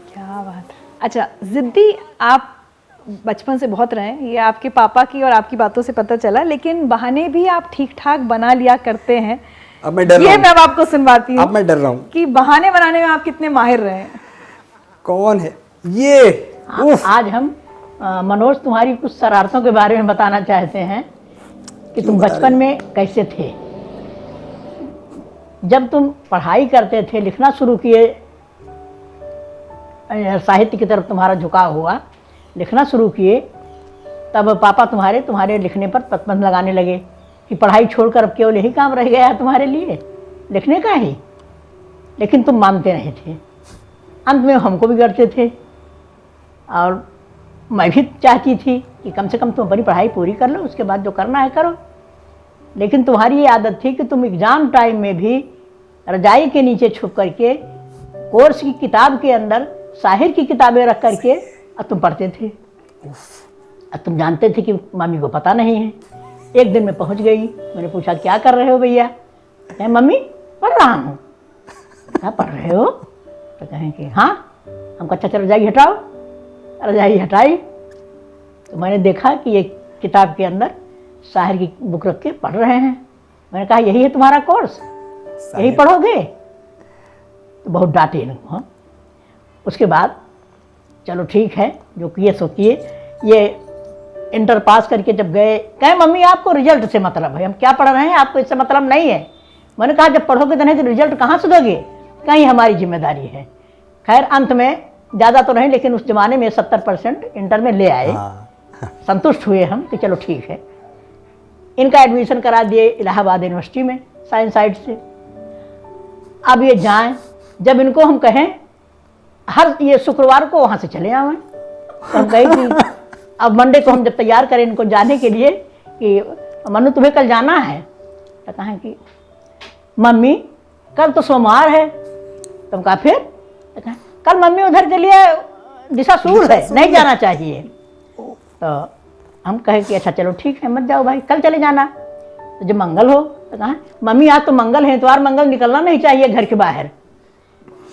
क्या बात है। अच्छा, ज़िद्दी आप बचपन से बहुत रहे हैं, ये आपके पापा की और आपकी बातों से पता चला, लेकिन बहाने भी आप ठीक ठाक बना लिया करते हैं। अब मैं डर रहा ये हूँ। मैं अब आपको सुनवाती हूँ। अब मैं डर रहा हूँ। कि बहाने बनाने में आप कितने माहिर रहे हैं। कौन है ये? उफ। आज हम मनोज तुम्हारी कुछ शरारतों के बारे में बताना चाहते हैं कि तुम बचपन में कैसे थे। जब तुम पढ़ाई करते थे, लिखना शुरू किए, साहित्य की तरफ तुम्हारा झुकाव हुआ, लिखना शुरू किए, तब पापा तुम्हारे लिखने पर प्रतिबंध लगाने लगे कि पढ़ाई छोड़कर अब केवल यही काम रह गया है तुम्हारे लिए, लिखने का ही। लेकिन तुम मानते नहीं थे। अंत में हमको भी करते थे और मैं भी चाहती थी कि कम से कम तुम अपनी पढ़ाई पूरी कर लो, उसके बाद जो करना है करो। लेकिन तुम्हारी ये आदत थी कि तुम एग्ज़ाम टाइम में भी रजाई के नीचे छुप करके कोर्स की किताब के अंदर शाहिर की किताबें रख करके और तुम पढ़ते थे। और तुम जानते थे कि मम्मी को पता नहीं है। एक दिन मैं पहुंच गई, मैंने पूछा क्या कर रहे हो भैया? कहें मम्मी पढ़ रहा हूँ। क्या पढ़ रहे हो? तो कहें कि हाँ। हम कहा अच्छा रजाई हटाओ। रजाई हटाई तो मैंने देखा कि ये किताब के अंदर शाहिर की बुक रख के पढ़ रहे हैं। मैंने कहा यही है तुम्हारा कोर्स, यही पढ़ोगे? तो बहुत डांटे इनको। हाँ, उसके बाद चलो ठीक है, जो किए सो किए। ये इंटर पास करके जब गए, कहे मम्मी आपको रिजल्ट से मतलब है, हम क्या पढ़ रहे हैं आपको इससे मतलब नहीं है। मैंने कहा जब पढ़ोगे तो नहीं तो रिजल्ट कहाँ से दोगे? कहीं हमारी जिम्मेदारी है। खैर अंत में ज़्यादा तो नहीं, लेकिन उस जमाने में 70% इंटर में ले आए। संतुष्ट हुए हम कि चलो ठीक है। इनका एडमिशन करा दिए इलाहाबाद यूनिवर्सिटी में साइंस साइड से। अब ये जाएं, जब इनको हम कहें हर ये शुक्रवार को वहाँ से चले आवें, तो हम कहें कि अब मंडे को हम जब तैयार करें इनको जाने के लिए कि मनु तुम्हें कल जाना है, तो कहें कि मम्मी कल तो सोमवार है। तुम कहा फिर? तो कहें कल मम्मी उधर के लिए दिशा सूर है, नहीं जाना चाहिए। तो हम कहें कि अच्छा चलो ठीक है मत जाओ भाई, कल चले जाना। तो जब मंगल हो तो कहा मम्मी आज तो मंगल है, इतवार मंगल निकलना नहीं चाहिए घर के बाहर।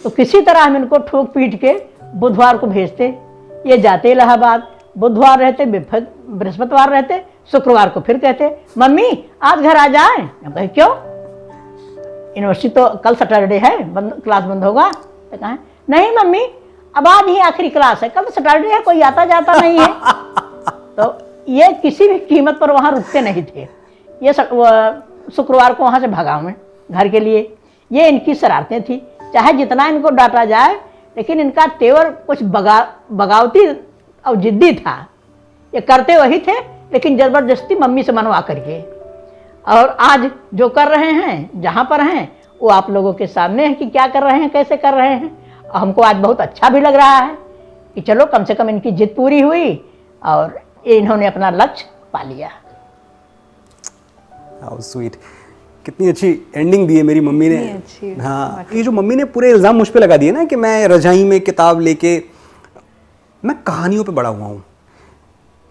तो किसी तरह हम इनको ठोक पीट के बुधवार को भेजते। ये जाते इलाहाबाद, बुधवार रहते, बृहस्पतिवार रहते, शुक्रवार को फिर कहते मम्मी आज घर आ जाए। हम कहे क्यों? यूनिवर्सिटी तो कल सैटरडे है, क्लास बंद होगा। तो कहा नहीं मम्मी अब आज ही आखिरी क्लास है, कल तो सैटरडे है, कोई आता जाता नहीं है। तो ये किसी भी कीमत पर वहाँ रुकते नहीं थे। ये शुक्रवार को वहाँ से भगा मैं घर के लिए। ये इनकी शरारतें थी, चाहे जितना इनको डांटा जाए, लेकिन इनका तेवर कुछ बगावती और जिद्दी था। ये करते वही थे, लेकिन ज़बरदस्ती मम्मी से मनवा करके। और आज जो कर रहे हैं, जहाँ पर हैं, वो आप लोगों के सामने है कि क्या कर रहे हैं, कैसे कर रहे हैं। और हमको आज बहुत अच्छा भी लग रहा है कि चलो कम से कम इनकी जिद पूरी हुई और इन्होंने अपना लक्ष्य पा लिया। हाउ स्वीट, कितनी अच्छी एंडिंग दी है मेरी मम्मी ने। अच्छी। हाँ, ये जो मम्मी ने पूरे इल्ज़ाम मुझ पे लगा दिए ना कि मैं रजाई में किताब लेके, मैं कहानियों पे बड़ा हुआ हूँ।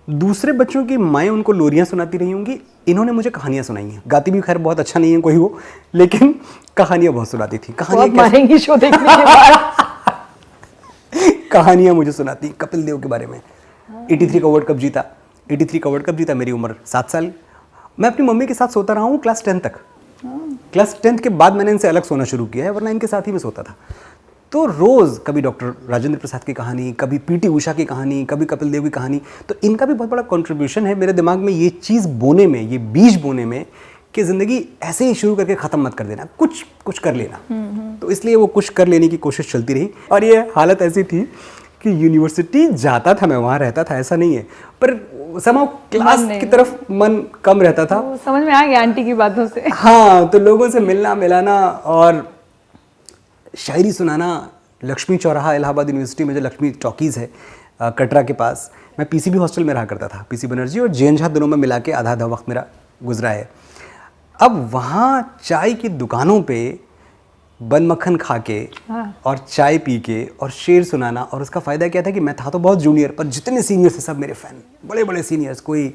दूसरे बच्चों की माएँ उनको लोरियाँ सुनाती रही होंगी, इन्होंने मुझे कहानियाँ सुनाई हैं। गाती भी खैर बहुत अच्छा नहीं है कोई वो, लेकिन कहानियाँ बहुत सुनाती थी। बहुत मारेंगी शो देखने के बाद। कहानियाँ मुझे सुनाती, कपिल देव के बारे में। 83 का वर्ल्ड कप जीता, 83 का वर्ल्ड कप जीता, मेरी उम्र 7 साल। मैं अपनी मम्मी के साथ सोता रहा हूँ क्लास 10 तक। क्लास 10 के बाद मैंने इनसे अलग सोना शुरू किया है, वरना इनके साथ ही मैं सोता था। तो रोज़ कभी डॉक्टर राजेंद्र प्रसाद की कहानी, कभी पीटी उषा की कहानी, कभी कपिल देव की कहानी। तो इनका भी बहुत बड़ा कंट्रीब्यूशन है मेरे दिमाग में ये चीज़ बोने में, ये बीज बोने में कि ज़िंदगी ऐसे ही शुरू करके ख़त्म मत कर देना, कुछ कर लेना। तो इसलिए वो कुछ कर लेने की कोशिश चलती रही। और ये हालत ऐसी थी कि यूनिवर्सिटी जाता था मैं, वहाँ रहता था, ऐसा नहीं है, पर समाउ क्लास की तरफ मन कम रहता था। तो समझ में आ गया आंटी की बातों से। हाँ, तो लोगों से मिलना मिलाना और शायरी सुनाना। लक्ष्मी चौराहा इलाहाबाद यूनिवर्सिटी में जो लक्ष्मी टॉकीज़ है कटरा के पास, मैं पीसीबी हॉस्टल में रहा करता था। पीसी बनर्जी और जे.एन. झा दोनों में मिला के आधा आधा वक्त मेरा गुजरा है। अब वहाँ चाय की दुकानों पे बन मक्खन खा के और चाय पी के और शेर सुनाना। और उसका फ़ायदा क्या था कि मैं था तो बहुत जूनियर, पर जितने सीनियर्स थे सब मेरे फ़ैन, बड़े बड़े सीनियर्स। कोई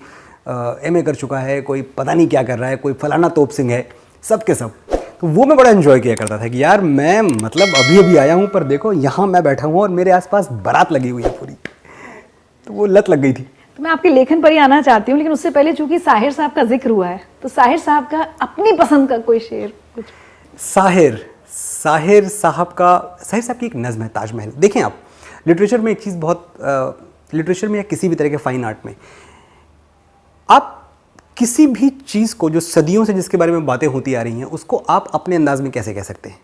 एमए कर चुका है, कोई पता नहीं क्या कर रहा है, कोई फलाना तोप सिंह है, सब के सब। तो वो मैं बड़ा एंजॉय किया करता था कि यार मैं मतलब अभी अभी आया हूँ, पर देखो यहाँ मैं बैठा हूँ और मेरे आसपास बारात लगी हुई है पूरी। तो वो लत लग गई थी। तो मैं आपके लेखन पर ही आना चाहती हूँ, लेकिन उससे पहले चूंकि साहिर साहब का जिक्र हुआ है, तो साहिर साहब का अपनी पसंद का कोई शेर कुछ। साहिर साहब की एक नज़्म है ताजमहल। देखें आप, लिटरेचर में एक चीज़ बहुत लिटरेचर में या किसी भी तरह के फाइन आर्ट में आप किसी भी चीज़ को जो सदियों से जिसके बारे में बातें होती आ रही हैं उसको आप अपने अंदाज में कैसे कह सकते हैं?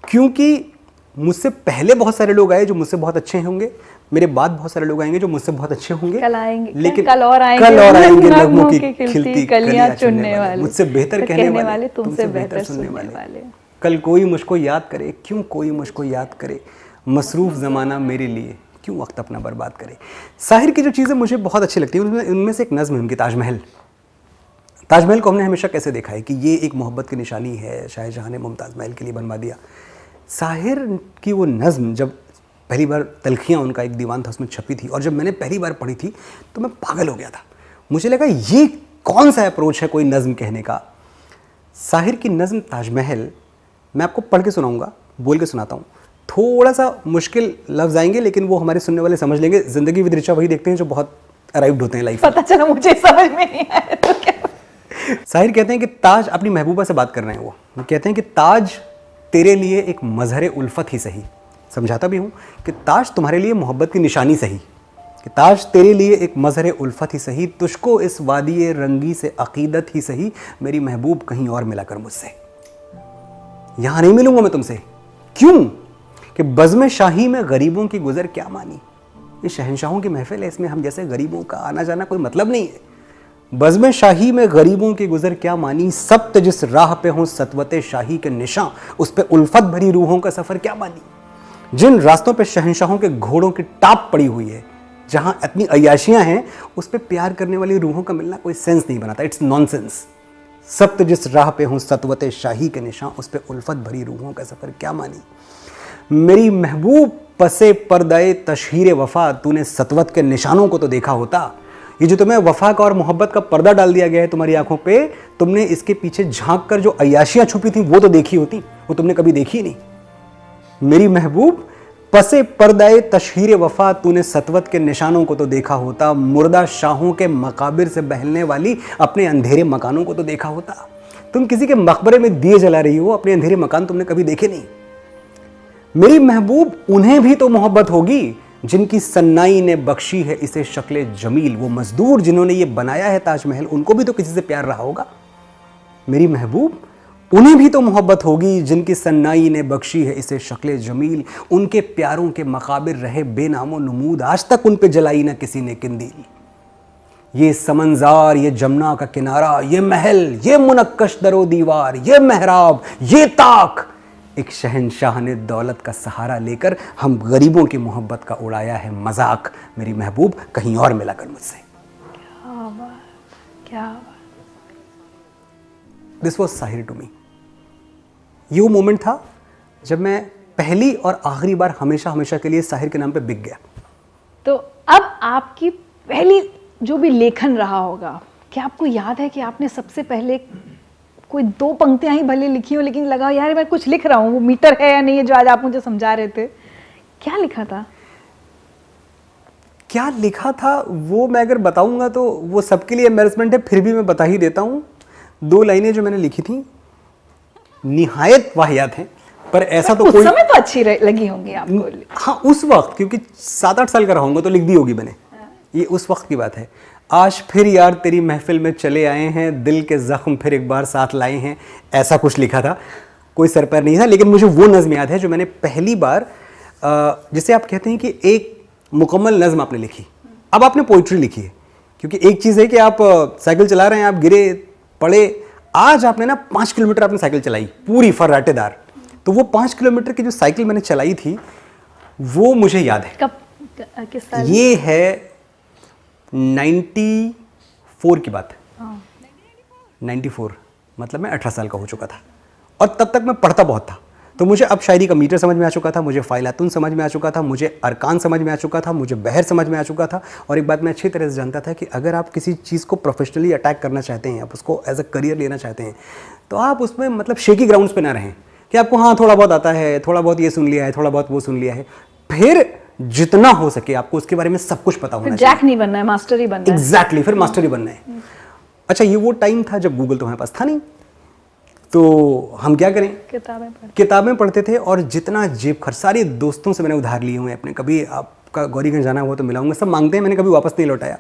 क्योंकि मुझसे पहले बहुत सारे लोग आए जो मुझसे बहुत अच्छे होंगे, मेरे बाद बहुत सारे लोग आएंगे जो मुझसे बहुत अच्छे होंगे, कल आएंगे, लेकिन कल और आएंगे नगमों की खिलती कलियां चुनने वाले, मुझसे बेहतर कहने वाले, तुमसे बेहतर सुनने वाले। कल कोई मुझको याद करे, क्यों कोई मुझको याद करे, मसरूफ ज़माना मेरे लिए क्यों वक्त अपना बर्बाद करे। साहिर की जो चीज़ें मुझे बहुत अच्छी लगती हैं उनमें से एक नज़्म है उनकी ताजमहल। ताजमहल को हमने हमेशा कैसे देखा है कि ये एक मोहब्बत की निशानी है, शाहजहां ने मुमताज़ महल के लिए बनवा दिया। साहिर की वो नज़्म जब पहली बार तलखियाँ उनका एक दीवान था उसमें छपी थी, और जब मैंने पहली बार पढ़ी थी तो मैं पागल हो गया था। मुझे लगा ये कौन सा अप्रोच है कोई नज़्म कहने का। साहिर की नज़्म ताजमहल मैं आपको पढ़ के सुनाऊंगा, बोल के सुनाता हूँ। थोड़ा सा मुश्किल लफ्ज़ आएंगे लेकिन वो हमारे सुनने वाले समझ लेंगे। ज़िंदगी विद ऋचा वही देखते हैं जो बहुत अराइव्ड होते हैं लाइफ में। पता चला मुझे समझ में नहीं आया तो क्या। साहिर कहते हैं कि ताज, अपनी महबूबा से बात कर रहे हैं वो कहते हैं कि ताज तेरे लिए एक मजहर उल्फत ही सही। समझाता भी हूँ कि ताज तुम्हारे लिए मोहब्बत की निशानी सही, कि ताज तेरे लिए एक मजहर उल्फत ही सही, तुझको इस वादी रंगी से अकीदत ही सही, मेरी महबूब कहीं और मिला कर मुझसे, यहाँ नहीं मिलूंगा मैं तुमसे। क्यों? कि बज़्म शाही में गरीबों की गुजर क्या मानी। ये शहंशाहों की महफिल है, इसमें हम जैसे गरीबों का आना जाना कोई मतलब नहीं है। बज़्म शाही में गरीबों की गुजर क्या मानी, सब्त जिस राह पे हों सतवते शाही के निशान, उस पे उल्फत भरी रूहों का सफ़र क्या मानी। जिन रास्तों पे शहंशाहों के घोड़ों की टाप पड़ी हुई है, जहां इतनी अयाशियां हैं, उस पे प्यार करने वाली रूहों का मिलना कोई सेंस नहीं बनाता, इट्स नॉनसेंस। सब्त जिस राह पे हों सतवते शाही के निशान, उस पे उल्फत भरी रूहों का सफ़र क्या मानी। मेरी महबूब पसे पर्दाए तशहीर वफ़ा, तूने सतवत के निशानों को तो देखा होता। ये जो तुम्हें वफ़ा का और मोहब्बत का पर्दा डाल दिया गया है तुम्हारी आंखों पे, तुमने इसके पीछे झांक कर जो अयाशियां छुपी थी वो तो देखी होती, वो तुमने कभी देखी नहीं। मेरी महबूब पसे पर्दाए तशहीर वफ़ा, तूने सतवत के निशानों को तो देखा होता। मुर्दा शाहों के मकाबिर से बहलने वाली अपने अंधेरे मकानों को तो देखा होता। तुम किसी के मकबरे में दिए जला रही हो, अपने अंधेरे मकान तुमने कभी देखे नहीं। मेरी महबूब उन्हें भी तो मोहब्बत होगी जिनकी सन्नाई ने बख्शी है इसे शक्ल जमील। वो मजदूर जिन्होंने ये बनाया है ताजमहल, उनको भी तो किसी से प्यार रहा होगा। मेरी महबूब उन्हें भी तो मोहब्बत होगी जिनकी सन्नाई ने बख्शी है इसे शक्ल जमील। उनके प्यारों के मकाबिर रहे बेनामो नमूद, आज तक उन पे जलाई ना किसी ने किंदील। ये समंजार, ये जमुना का किनारा, ये महल, ये मुनक्कश दरो दीवार, ये मेहराब, ये ताक, एक शहंशाह ने दौलत का सहारा लेकर हम गरीबों की मोहब्बत का उड़ाया है मजाक। मेरी महबूब कहीं और मिला कर मुझसे। क्या this was Sahir to me. ये वो मोमेंट था जब मैं पहली और आखिरी बार हमेशा हमेशा के लिए साहिर के नाम पे बिक गया। तो अब आपकी पहली जो भी लेखन रहा होगा, क्या आपको याद है कि आपने सबसे पहले कोई 2 पंक्तियां ही भले लिखी हो, लेकिन लगा यार मैं कुछ लिख रहा हूँ, वो मीटर है या नहीं है जो आज आप मुझे समझा रहे थे, क्या लिखा था? क्या लिखा था वो मैं अगर बताऊंगा तो वो सबके लिए एम्बैरेसमेंट है, फिर भी मैं बता ही देता हूँ। 2 लाइनें जो मैंने लिखी थी निहायत वाहियात हैं, पर ऐसा तो उस कोई समय तो अच्छी लगी होंगी आपको। हाँ उस वक्त, क्योंकि 7-8 साल का रहूँगा तो लिख दी होगी मैंने। ये उस वक्त की बात है। आज फिर यार तेरी महफिल में चले आए हैं, दिल के ज़ख्म फिर एक बार साथ लाए हैं, ऐसा कुछ लिखा था। कोई सर पैर नहीं था, लेकिन मुझे वो नज़्म याद है जो मैंने पहली बार, जिसे आप कहते हैं कि एक मुकम्मल नज़्म आपने लिखी। अब आपने पोइट्री लिखी है, क्योंकि एक चीज़ है कि आप साइकिल चला रहे हैं, आप गिरे पड़े, आज आपने ना 5 किलोमीटर आपने साइकिल चलाई पूरी फर्राटेदार, तो वो 5 किलोमीटर की जो साइकिल मैंने चलाई थी वो मुझे याद है। कब, किस साल? ये है 94 की बात है। 94 मतलब मैं 18 साल का हो चुका था, और तब तक मैं पढ़ता बहुत था, तो मुझे अब शायरी का मीटर समझ में आ चुका था, मुझे फ़ाइलातुन समझ में आ चुका था, मुझे अरकान समझ में आ चुका था, मुझे बहर समझ में आ चुका था। और एक बात मैं अच्छी तरह से जानता था कि अगर आप किसी चीज़ को प्रोफेशनली अटैक करना चाहते हैं, आप उसको एज अ करियर लेना चाहते हैं, तो आप उसमें मतलब शेकी ग्राउंड्स पे ना रहें कि आपको हाँ थोड़ा बहुत आता है, थोड़ा बहुत ये सुन लिया है, थोड़ा बहुत वो सुन लिया है, फिर जितना हो सके आपको उसके बारे में सब कुछ पता होना फिर चाहिए। जैक नहीं बनना है, मास्टर ही बनना है। एग्जैक्टली, फिर मास्टर ही बनना है। अच्छा, ये वो टाइम था जब गूगल तुम्हारे पास था नहीं, तो हम क्या करें, किताबें पढ़ते थे। और जितना जेब खर्च, सारे दोस्तों से मैंने उधार लिए हुए अपने, कभी आपका गौरीगंज जाना हुआ तो मिलाऊंगा, सब मांगते हैं, मैंने कभी वापस नहीं लौटाया।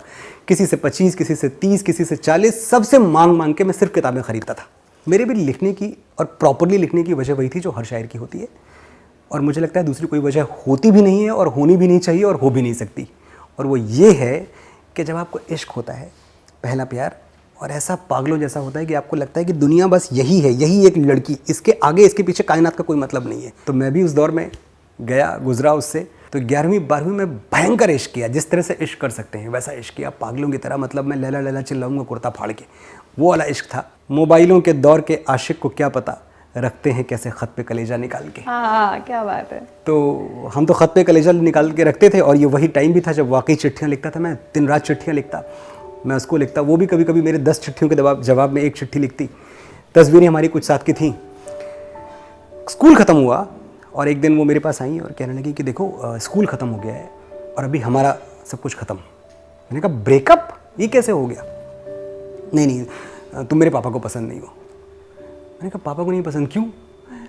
किसी से 25, किसी से 30, किसी से 40, सबसे मांग के मैं सिर्फ किताबें खरीदता था। मेरे भी लिखने की और प्रॉपरली लिखने की वजह वही थी जो हर शायर की होती है, और मुझे लगता है दूसरी कोई वजह होती भी नहीं है और होनी भी नहीं चाहिए और हो भी नहीं सकती। और वो ये है कि जब आपको इश्क होता है, पहला प्यार, और ऐसा पागलों जैसा होता है कि आपको लगता है कि दुनिया बस यही है, यही एक लड़की, इसके आगे इसके पीछे कायनात का कोई मतलब नहीं है। तो मैं भी उस दौर में गया, गुजरा उससे। तो 11वीं 12वीं में भयंकर इश्क किया, जिस तरह से इश्क कर सकते हैं वैसा इश्क किया, पागलों की तरह। मतलब मैं लैला लैला चिल्लाऊंगा कुर्ता फाड़ के, वो वाला इश्क था। मोबाइलों के दौर के आशिक को क्या पता रखते हैं कैसे खत पे कलेजा निकाल के। हाँ, क्या बात है। तो हम तो खत पे कलेजा निकाल के रखते थे, और ये वही टाइम भी था जब वाकई चिट्ठियाँ लिखता था मैं, दिन रात चिट्ठियाँ लिखता, मैं उसको लिखता, वो भी कभी कभी मेरे 10 चिट्ठियों के जवाब में एक चिट्ठी लिखती। तस्वीरें हमारी कुछ साथ की थी। स्कूल ख़त्म हुआ और एक दिन वो मेरे पास आई और कहने लगी कि देखो स्कूल ख़त्म हो गया है और अभी हमारा सब कुछ ख़त्म। मैंने कहा ब्रेकअप, ये कैसे हो गया? नहीं, तुम मेरे पापा को पसंद नहीं हो। मैंने कहा पापा को नहीं पसंद, क्यों?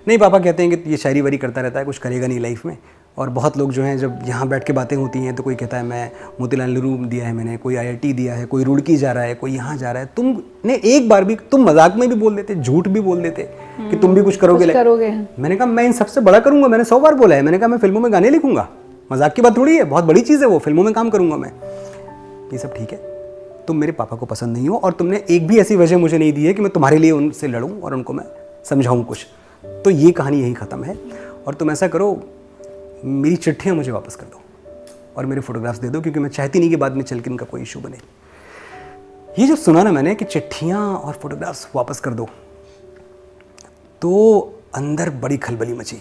नहीं, पापा कहते हैं कि ये शायरी वारी करता रहता है, कुछ करेगा नहीं लाइफ में। और बहुत लोग जो हैं जब यहाँ बैठ के बातें होती हैं तो कोई कहता है मैं मोतीलाल नेहरू दिया है मैंने, कोई IIT दिया है, कोई रुड़की जा रहा है, कोई यहाँ जा रहा है। तुमने एक बार भी, तुम मजाक में भी बोल देते, झूठ भी बोल देते कि तुम भी कुछ करोगे। मैंने कहा मैं इन सबसे बड़ा करूँगा, मैंने 100 बार बोला है। मैंने कहा मैं फिल्मों में गाने लिखूंगा, मजाक की बात थोड़ी है, बहुत बड़ी चीज़ है वो, फिल्मों में काम करूँगा मैं। ये सब ठीक है, तुम मेरे पापा को पसंद नहीं हो और तुमने एक भी ऐसी वजह मुझे नहीं दी है कि मैं तुम्हारे लिए उनसे लड़ूँ और उनको मैं समझाऊँ कुछ। तो ये कहानी यहीं ख़त्म है। और तुम ऐसा करो, मेरी चिट्ठियाँ मुझे वापस कर दो और मेरे फोटोग्राफ्स दे दो, क्योंकि मैं चाहती नहीं कि बाद में चल के इनका कोई इशू बने। ये जब सुना ना मैंने कि चिट्ठियाँ और फोटोग्राफ्स वापस कर दो, तो अंदर बड़ी खलबली मची।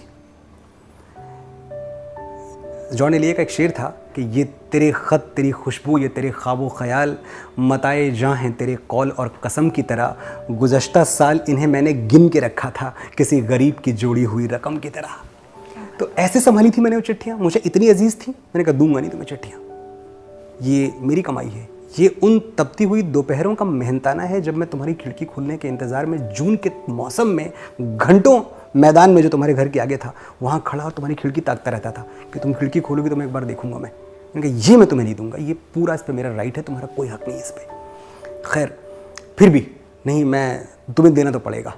जॉन एलिया का एक शेर था कि ये तेरे ख़त, तेरी खुशबू, ये तेरे ख्वाब व ख्याल, मताए जहाँ हैं तेरे कौल और कसम की तरह, गुज़श्ता साल इन्हें मैंने गिन के रखा था किसी गरीब की जोड़ी हुई रकम की तरह। तो ऐसे संभाली थी मैंने वो चिट्ठियाँ, मुझे इतनी अजीज़ थी। मैंने कहा दूंगा नहीं तुम्हें चिट्ठियाँ, ये मेरी कमाई है। ये उन तपती हुई दोपहरों का मेहनताना है जब मैं तुम्हारी खिड़की खुलने के इंतज़ार में जून के मौसम में घंटों मैदान में जो तुम्हारे घर के आगे था वहाँ खड़ा और तुम्हारी खिड़की ताकता रहता था कि तुम खिड़की खोलोगी तो मैं एक बार देखूंगा। मैंने कहा ये मैं तुम्हें नहीं दूंगा, ये पूरा इस पर मेरा राइट है, तुम्हारा कोई हक नहीं है इस पर। खैर फिर भी नहीं, मैं तुम्हें देना तो पड़ेगा।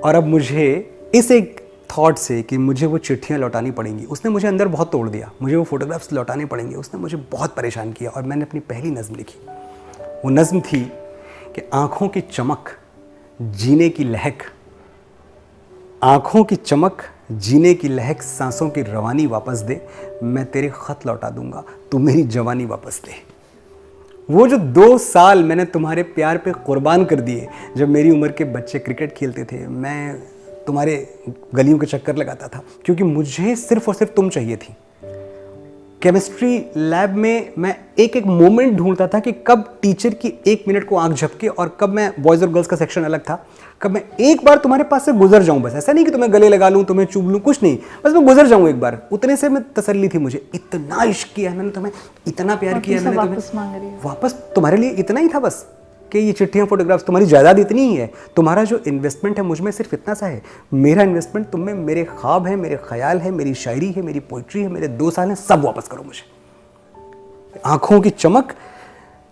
और अब मुझे इस एक थॉट से कि मुझे वो चिट्ठियाँ लौटानी पड़ेंगी, उसने मुझे अंदर बहुत तोड़ दिया। मुझे वो फोटोग्राफ्स लौटाने पड़ेंगे, उसने मुझे बहुत परेशान किया। और मैंने अपनी पहली नज़्म लिखी। वो नज़्म थी कि आँखों की चमक, जीने की लहक, आँखों की चमक, जीने की लहक, सांसों की रवानी वापस दे, मैं तेरे ख़त लौटा दूंगा, तू मेरी जवानी वापस दे। वो जो 2 साल मैंने तुम्हारे प्यार पे कुर्बान कर दिए, जब मेरी उम्र के बच्चे क्रिकेट खेलते थे, मैं तुम्हारे गलियों के चक्कर लगाता था क्योंकि मुझे सिर्फ और सिर्फ तुम चाहिए थी। केमिस्ट्री लैब में मैं एक एक मोमेंट ढूंढता था कि कब टीचर की 1 मिनट को आंख झपके और कब मैं बॉयज़ और गर्ल्स का सेक्शन अलग था, कब मैं एक बार तुम्हारे पास से गुजर जाऊं। बस ऐसा नहीं कि तुम्हें गले लगा लूं, तुम्हें चुभ लूं, कुछ नहीं, बस मैं गुजर जाऊं एक बार, उतने से मैं तसल्ली थी मुझे। इतना इश्क किया है मैंने तुम्हें, इतना प्यार किया है मैंने तुम्हें, वापस तुम्हारे लिए इतना ही था बस कि ये चिट्ठियाँ फोटोग्राफ्स, तुम्हारी जायदाद इतनी ही है, तुम्हारा जो इन्वेस्टमेंट है मुझ में सिर्फ इतना सा है। मेरा इन्वेस्टमेंट तुम में मेरे ख्वाब है, मेरे ख्याल है, मेरी शायरी है, मेरी पोइट्री है, मेरे 2 साल हैं, सब वापस करो मुझे। आँखों की चमक,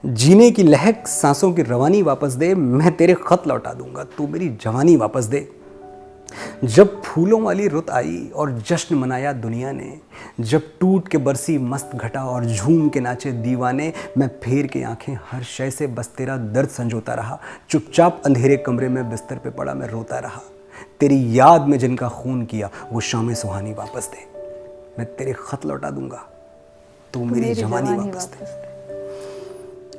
जीने की लहक, सांसों की रवानी वापस दे, मैं तेरे ख़त लौटा दूंगा, तू मेरी जवानी वापस दे। जब फूलों वाली रुत आई और जश्न मनाया दुनिया ने, जब टूट के बरसी मस्त घटा और झूम के नाचे दीवाने, मैं फेर के आंखें हर शय से बस तेरा दर्द संजोता रहा, चुपचाप अंधेरे कमरे में बिस्तर पे पड़ा मैं रोता रहा। तेरी याद में जिनका खून किया वो शाम सुहानी वापस दे, मैं तेरे ख़त लौटा दूंगा, तू मेरी जवानी वापस दे।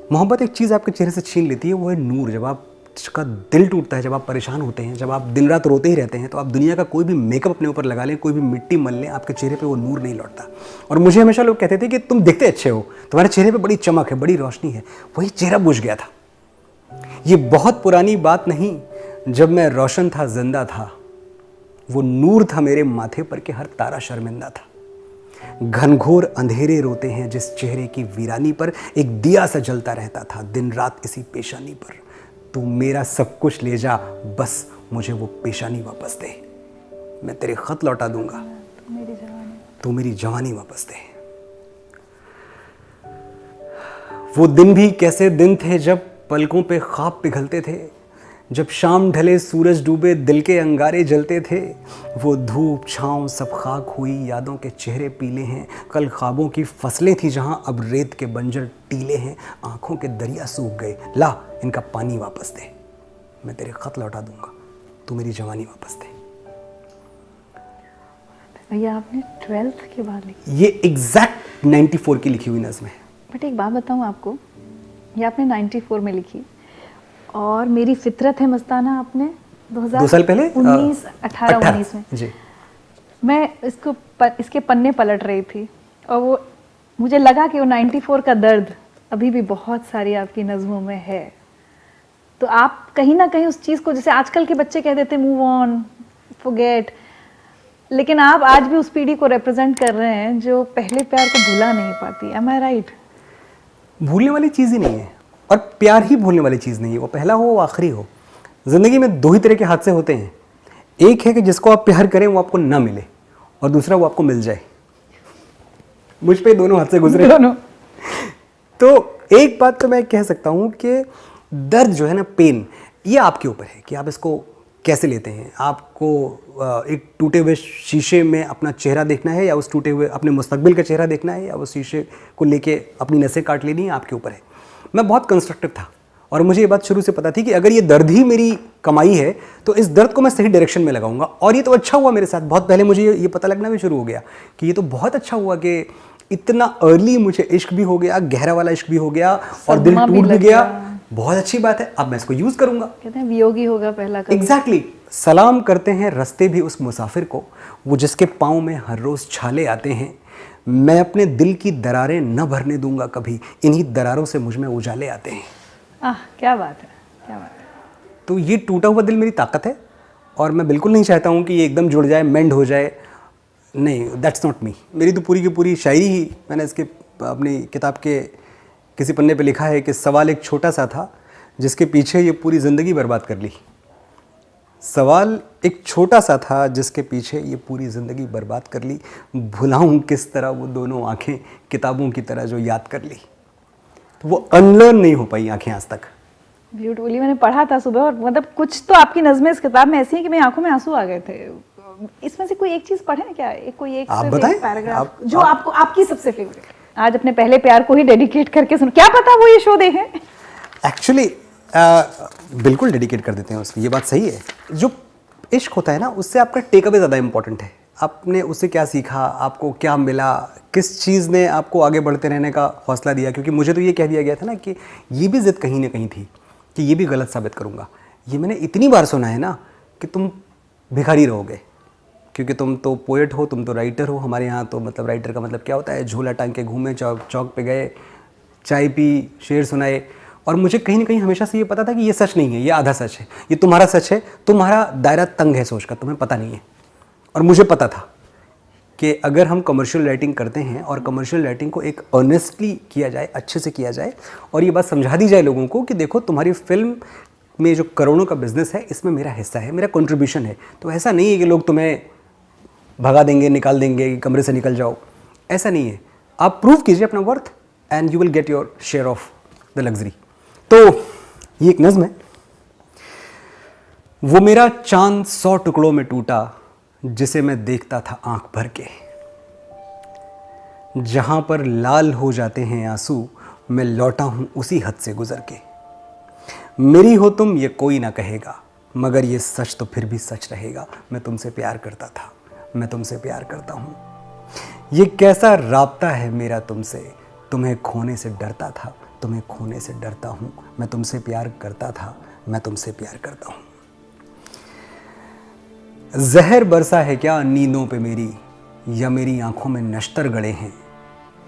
मोहब्बत एक चीज़ आपके चेहरे से छीन लेती है, वो है नूर। जब आपका दिल टूटता है, जब आप परेशान होते हैं, जब आप दिन रात रोते ही रहते हैं, तो आप दुनिया का कोई भी मेकअप अपने ऊपर लगा लें, कोई भी मिट्टी मल लें, आपके चेहरे पे वो नूर नहीं लौटता। और मुझे हमेशा लोग कहते थे कि तुम दिखते अच्छे हो, तुम्हारे चेहरे पे बड़ी चमक है, बड़ी रोशनी है। वही चेहरा बुझ गया था। ये बहुत पुरानी बात नहीं, जब मैं रोशन था, जिंदा था, वो नूर था मेरे माथे पर कि हर तारा शर्मिंदा था। घनघोर अंधेरे रोते हैं जिस चेहरे की वीरानी पर एक दिया सा जलता रहता था दिन रात इसी पेशानी पर। तू मेरा सब कुछ ले जा, बस मुझे वो पेशानी वापस दे। मैं तेरे खत लौटा दूंगा, तू मेरी जवानी वापस दे। वो दिन भी कैसे दिन थे जब पलकों पे ख्वाब पिघलते थे, जब शाम ढले सूरज डूबे दिल के अंगारे जलते थे। वो धूप छाँव सब खाक हुई, यादों के चेहरे पीले हैं। कल ख्वाबों की फसलें थी जहाँ अब रेत के बंजर टीले हैं। आंखों के दरिया सूख गए, ला इनका पानी वापस दे। मैं तेरे खत लौटा दूंगा, तू मेरी जवानी वापस दे। भैया आपने 12th के बाद लिखी, ये एग्जैक्ट 94 की लिखी हुई नज़्म है। बट एक बात बताऊं आपको, ये आपने 94 में लिखी और मेरी फितरत है मस्ताना आपने 2 साल पहले 18-19 में। जी। मैं इसके पन्ने पलट रही थी और वो मुझे लगा कि वो 94 का दर्द अभी भी बहुत सारी आपकी नज़मों में है। तो आप कहीं ना कहीं उस चीज़ को, जैसे आजकल के बच्चे कह देते मूव ऑन, फॉरगेट, लेकिन आप आज भी उस पीढ़ी को रिप्रेजेंट कर रहे हैं जो पहले प्यार को भुला नहीं पाती। एम आई राइट? भूलने वाली चीज़ ही नहीं है, और प्यार ही भूलने वाली चीज़ नहीं है। वो पहला हो वो आखिरी हो। ज़िंदगी में 2 ही तरह के हादसे होते हैं। एक है कि जिसको आप प्यार करें वो आपको ना मिले, और दूसरा वो आपको मिल जाए। मुझ पे दोनों हादसे गुजरे। दोनों। तो एक बात तो मैं कह सकता हूँ कि दर्द जो है ना, पेन, ये आपके ऊपर है कि आप इसको कैसे लेते हैं। आपको एक टूटे हुए शीशे में अपना चेहरा देखना है, या उस टूटे हुए अपने मुस्तकबिल का चेहरा देखना है, या उस शीशे को लेके अपनी नसें काट लेनी है, आपके ऊपर है। मैं बहुत कंस्ट्रक्टिव था और मुझे ये बात शुरू से पता थी कि अगर ये दर्द ही मेरी कमाई है तो इस दर्द को मैं सही डायरेक्शन में लगाऊंगा। और ये तो अच्छा हुआ मेरे साथ, बहुत पहले मुझे ये पता लगना भी शुरू हो गया कि ये तो बहुत अच्छा हुआ कि इतना अर्ली मुझे इश्क भी हो गया, गहरा वाला इश्क भी हो गया और दिल टूट भी गया। बहुत अच्छी बात है, अब मैं इसको यूज़ करूंगा। कहते हैं वियोगी होगा पहला कभी। एग्जैक्टली। सलाम करते हैं रास्ते भी उस मुसाफिर को, वो जिसके पाँव में हर रोज़ छाले आते हैं। मैं अपने दिल की दरारें न भरने दूंगा कभी, इन्हीं दरारों से मुझ में उजाले आते हैं। क्या बात है, क्या बात है। तो ये टूटा हुआ दिल मेरी ताकत है, और मैं बिल्कुल नहीं चाहता हूँ कि ये एकदम जुड़ जाए, मेंड हो जाए। नहीं, दैट्स नॉट मी। मेरी तो पूरी की पूरी शायरी ही, मैंने इसके अपनी किताब के किसी पन्ने पे लिखा है कि सवाल एक छोटा सा था जिसके पीछे ये पूरी ज़िंदगी बर्बाद कर ली। सवाल एक छोटा सा था जिसके पीछे ये पूरी ज़िंदगी बर्बाद कर ली। भुलाऊं किस तरह वो दोनों आंखें किताबों की तरह जो याद कर ली। तो वो अनलर्न नहीं हो पाई आंखें आज तक। ब्यूटीफुली मैंने पढ़ा था सुबह, और मतलब कुछ तो आपकी नज़में इस किताब में ऐसी हैं कि मेरी आंखों में आंसू आ गए थे। इसमें से कोई एक चीज़ पढ़े क्या? कोई एक आप सिर्फ बताएं, एक पैराग्राफ जो आप- आपको, आपकी सबसे फेवरेट। आज अपने पहले प्यार को ही डेडिकेट करके सुनो, क्या पता वो ये शो देखें। एक्चुअली बिल्कुल डेडिकेट कर देते हैं उसको, ये बात सही है। जो इश्क होता है ना, उससे आपका टेक अवे ज़्यादा इंपॉर्टेंट है। आपने उससे क्या सीखा, आपको क्या मिला, किस चीज़ ने आपको आगे बढ़ते रहने का हौसला दिया। क्योंकि मुझे तो ये कह दिया गया था ना कि ये भी ज़िद कहीं ना कहीं थी कि ये भी गलत साबित करूँगा। ये मैंने इतनी बार सुना है ना कि तुम भिखारी रहोगे, क्योंकि तुम तो पोएट हो, तुम तो राइटर हो। हमारे यहाँ तो मतलब राइटर का मतलब क्या होता है, झोला टांग के घूमे, चौक पे गए, चाय पी, शेर सुनाए। और मुझे कहीं ना कहीं हमेशा से ये पता था कि ये सच नहीं है, ये आधा सच है, ये तुम्हारा सच है। तुम्हारा दायरा तंग है सोच का, तुम्हें पता नहीं है। और मुझे पता था कि अगर हम कमर्शियल राइटिंग करते हैं और कमर्शियल राइटिंग को एक ऑनेस्टली किया जाए, अच्छे से किया जाए, और ये बात समझा दी जाए लोगों को कि देखो तुम्हारी फिल्म में जो करोड़ों का बिजनेस है, इसमें मेरा हिस्सा है, मेरा कंट्रीब्यूशन है। तो ऐसा नहीं है कि लोग तुम्हें भगा देंगे, निकाल देंगे, कि कमरे से निकल जाओ। ऐसा नहीं है। आप प्रूव कीजिए अपना worth and you will get your share of the luxury. तो ये एक नज़्म है। वो मेरा चांद 100 टुकड़ों में टूटा जिसे मैं देखता था आंख भर के। जहां पर लाल हो जाते हैं आंसू, मैं लौटा हूं उसी हद से गुजर के। मेरी हो तुम ये कोई ना कहेगा, मगर ये सच तो फिर भी सच रहेगा। मैं तुमसे प्यार करता था, मैं तुमसे प्यार करता हूं। ये कैसा राब्ता है मेरा तुमसे, तुम्हें खोने से डरता था, तुम्हें खोने से डरता हूं। मैं तुमसे प्यार करता था, मैं तुमसे प्यार करता हूं। जहर बरसा है क्या नींदों पे मेरी, या मेरी आंखों में नश्तर गड़े हैं।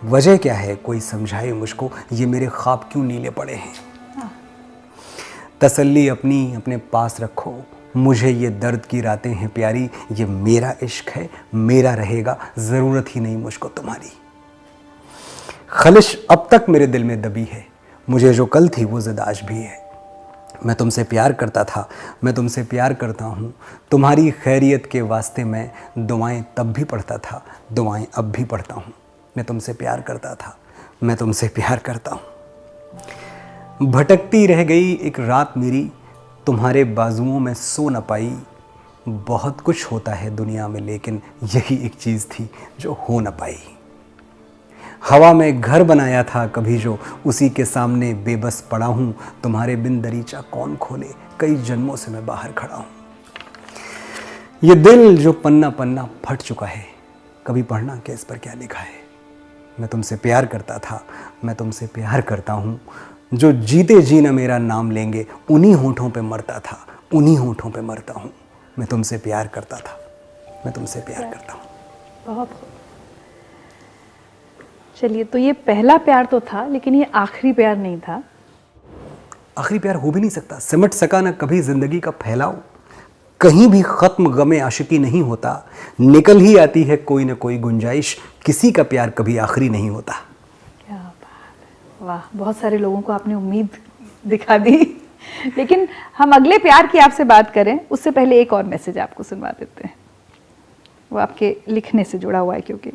वजह क्या है कोई समझाए मुझको, ये मेरे ख्वाब क्यों नीले पड़े हैं। तसल्ली अपनी अपने पास रखो, मुझे ये दर्द की रातें हैं प्यारी, ये मेरा इश्क है, मेरा रहेगा, ज़रूरत ही नहीं मुझको तुम्हारी। खलिश अब तक मेरे दिल में दबी है, मुझे जो कल थी वो ज़िद आज भी है। मैं तुमसे प्यार करता था, मैं तुमसे प्यार करता हूँ, तुम्हारी खैरियत के वास्ते मैं दुआएं तब भी पढ़ता था, दुआएं अब भी पढ़ता हूँ। मैं तुमसे प्यार करता था, मैं तुमसे प्यार करता हूँ। भटकती रह गई एक रात मेरी, तुम्हारे बाजुओं में सो न पाई। बहुत कुछ होता है दुनिया में लेकिन यही एक चीज़ थी जो हो न पाई। हवा में घर बनाया था कभी जो, उसी के सामने बेबस पड़ा हूँ। तुम्हारे बिन दरीचा कौन खोले, कई जन्मों से मैं बाहर खड़ा हूँ। ये दिल जो पन्ना पन्ना फट चुका है, कभी पढ़ना कि इस पर क्या लिखा है। मैं तुमसे प्यार करता था, मैं तुमसे प्यार करता हूँ। जो जीते जी न मेरा नाम लेंगे, उन्हीं होठों पे मरता था, उन्हीं होठों पे मरता हूँ। मैं तुमसे प्यार करता था, मैं तुमसे प्यार करता हूँ। बहुत खूब। चलिए, तो ये पहला प्यार तो था, लेकिन ये आखिरी प्यार नहीं था। आखिरी प्यार हो भी नहीं सकता, सिमट सका न कभी जिंदगी का फैलाव। कहीं भी खत्म गमे आशिकी नहीं होता, निकल ही आती है कोई न कोई गुंजाइश। किसी का प्यार कभी आखिरी नहीं होता। क्या बात है, वाह, बहुत सारे लोगों को आपने उम्मीद दिखा दी। लेकिन हम अगले प्यार की आपसे बात करें उससे पहले एक और मैसेज आपको सुनवा देते हैं। वो आपके लिखने से जुड़ा हुआ है, क्योंकि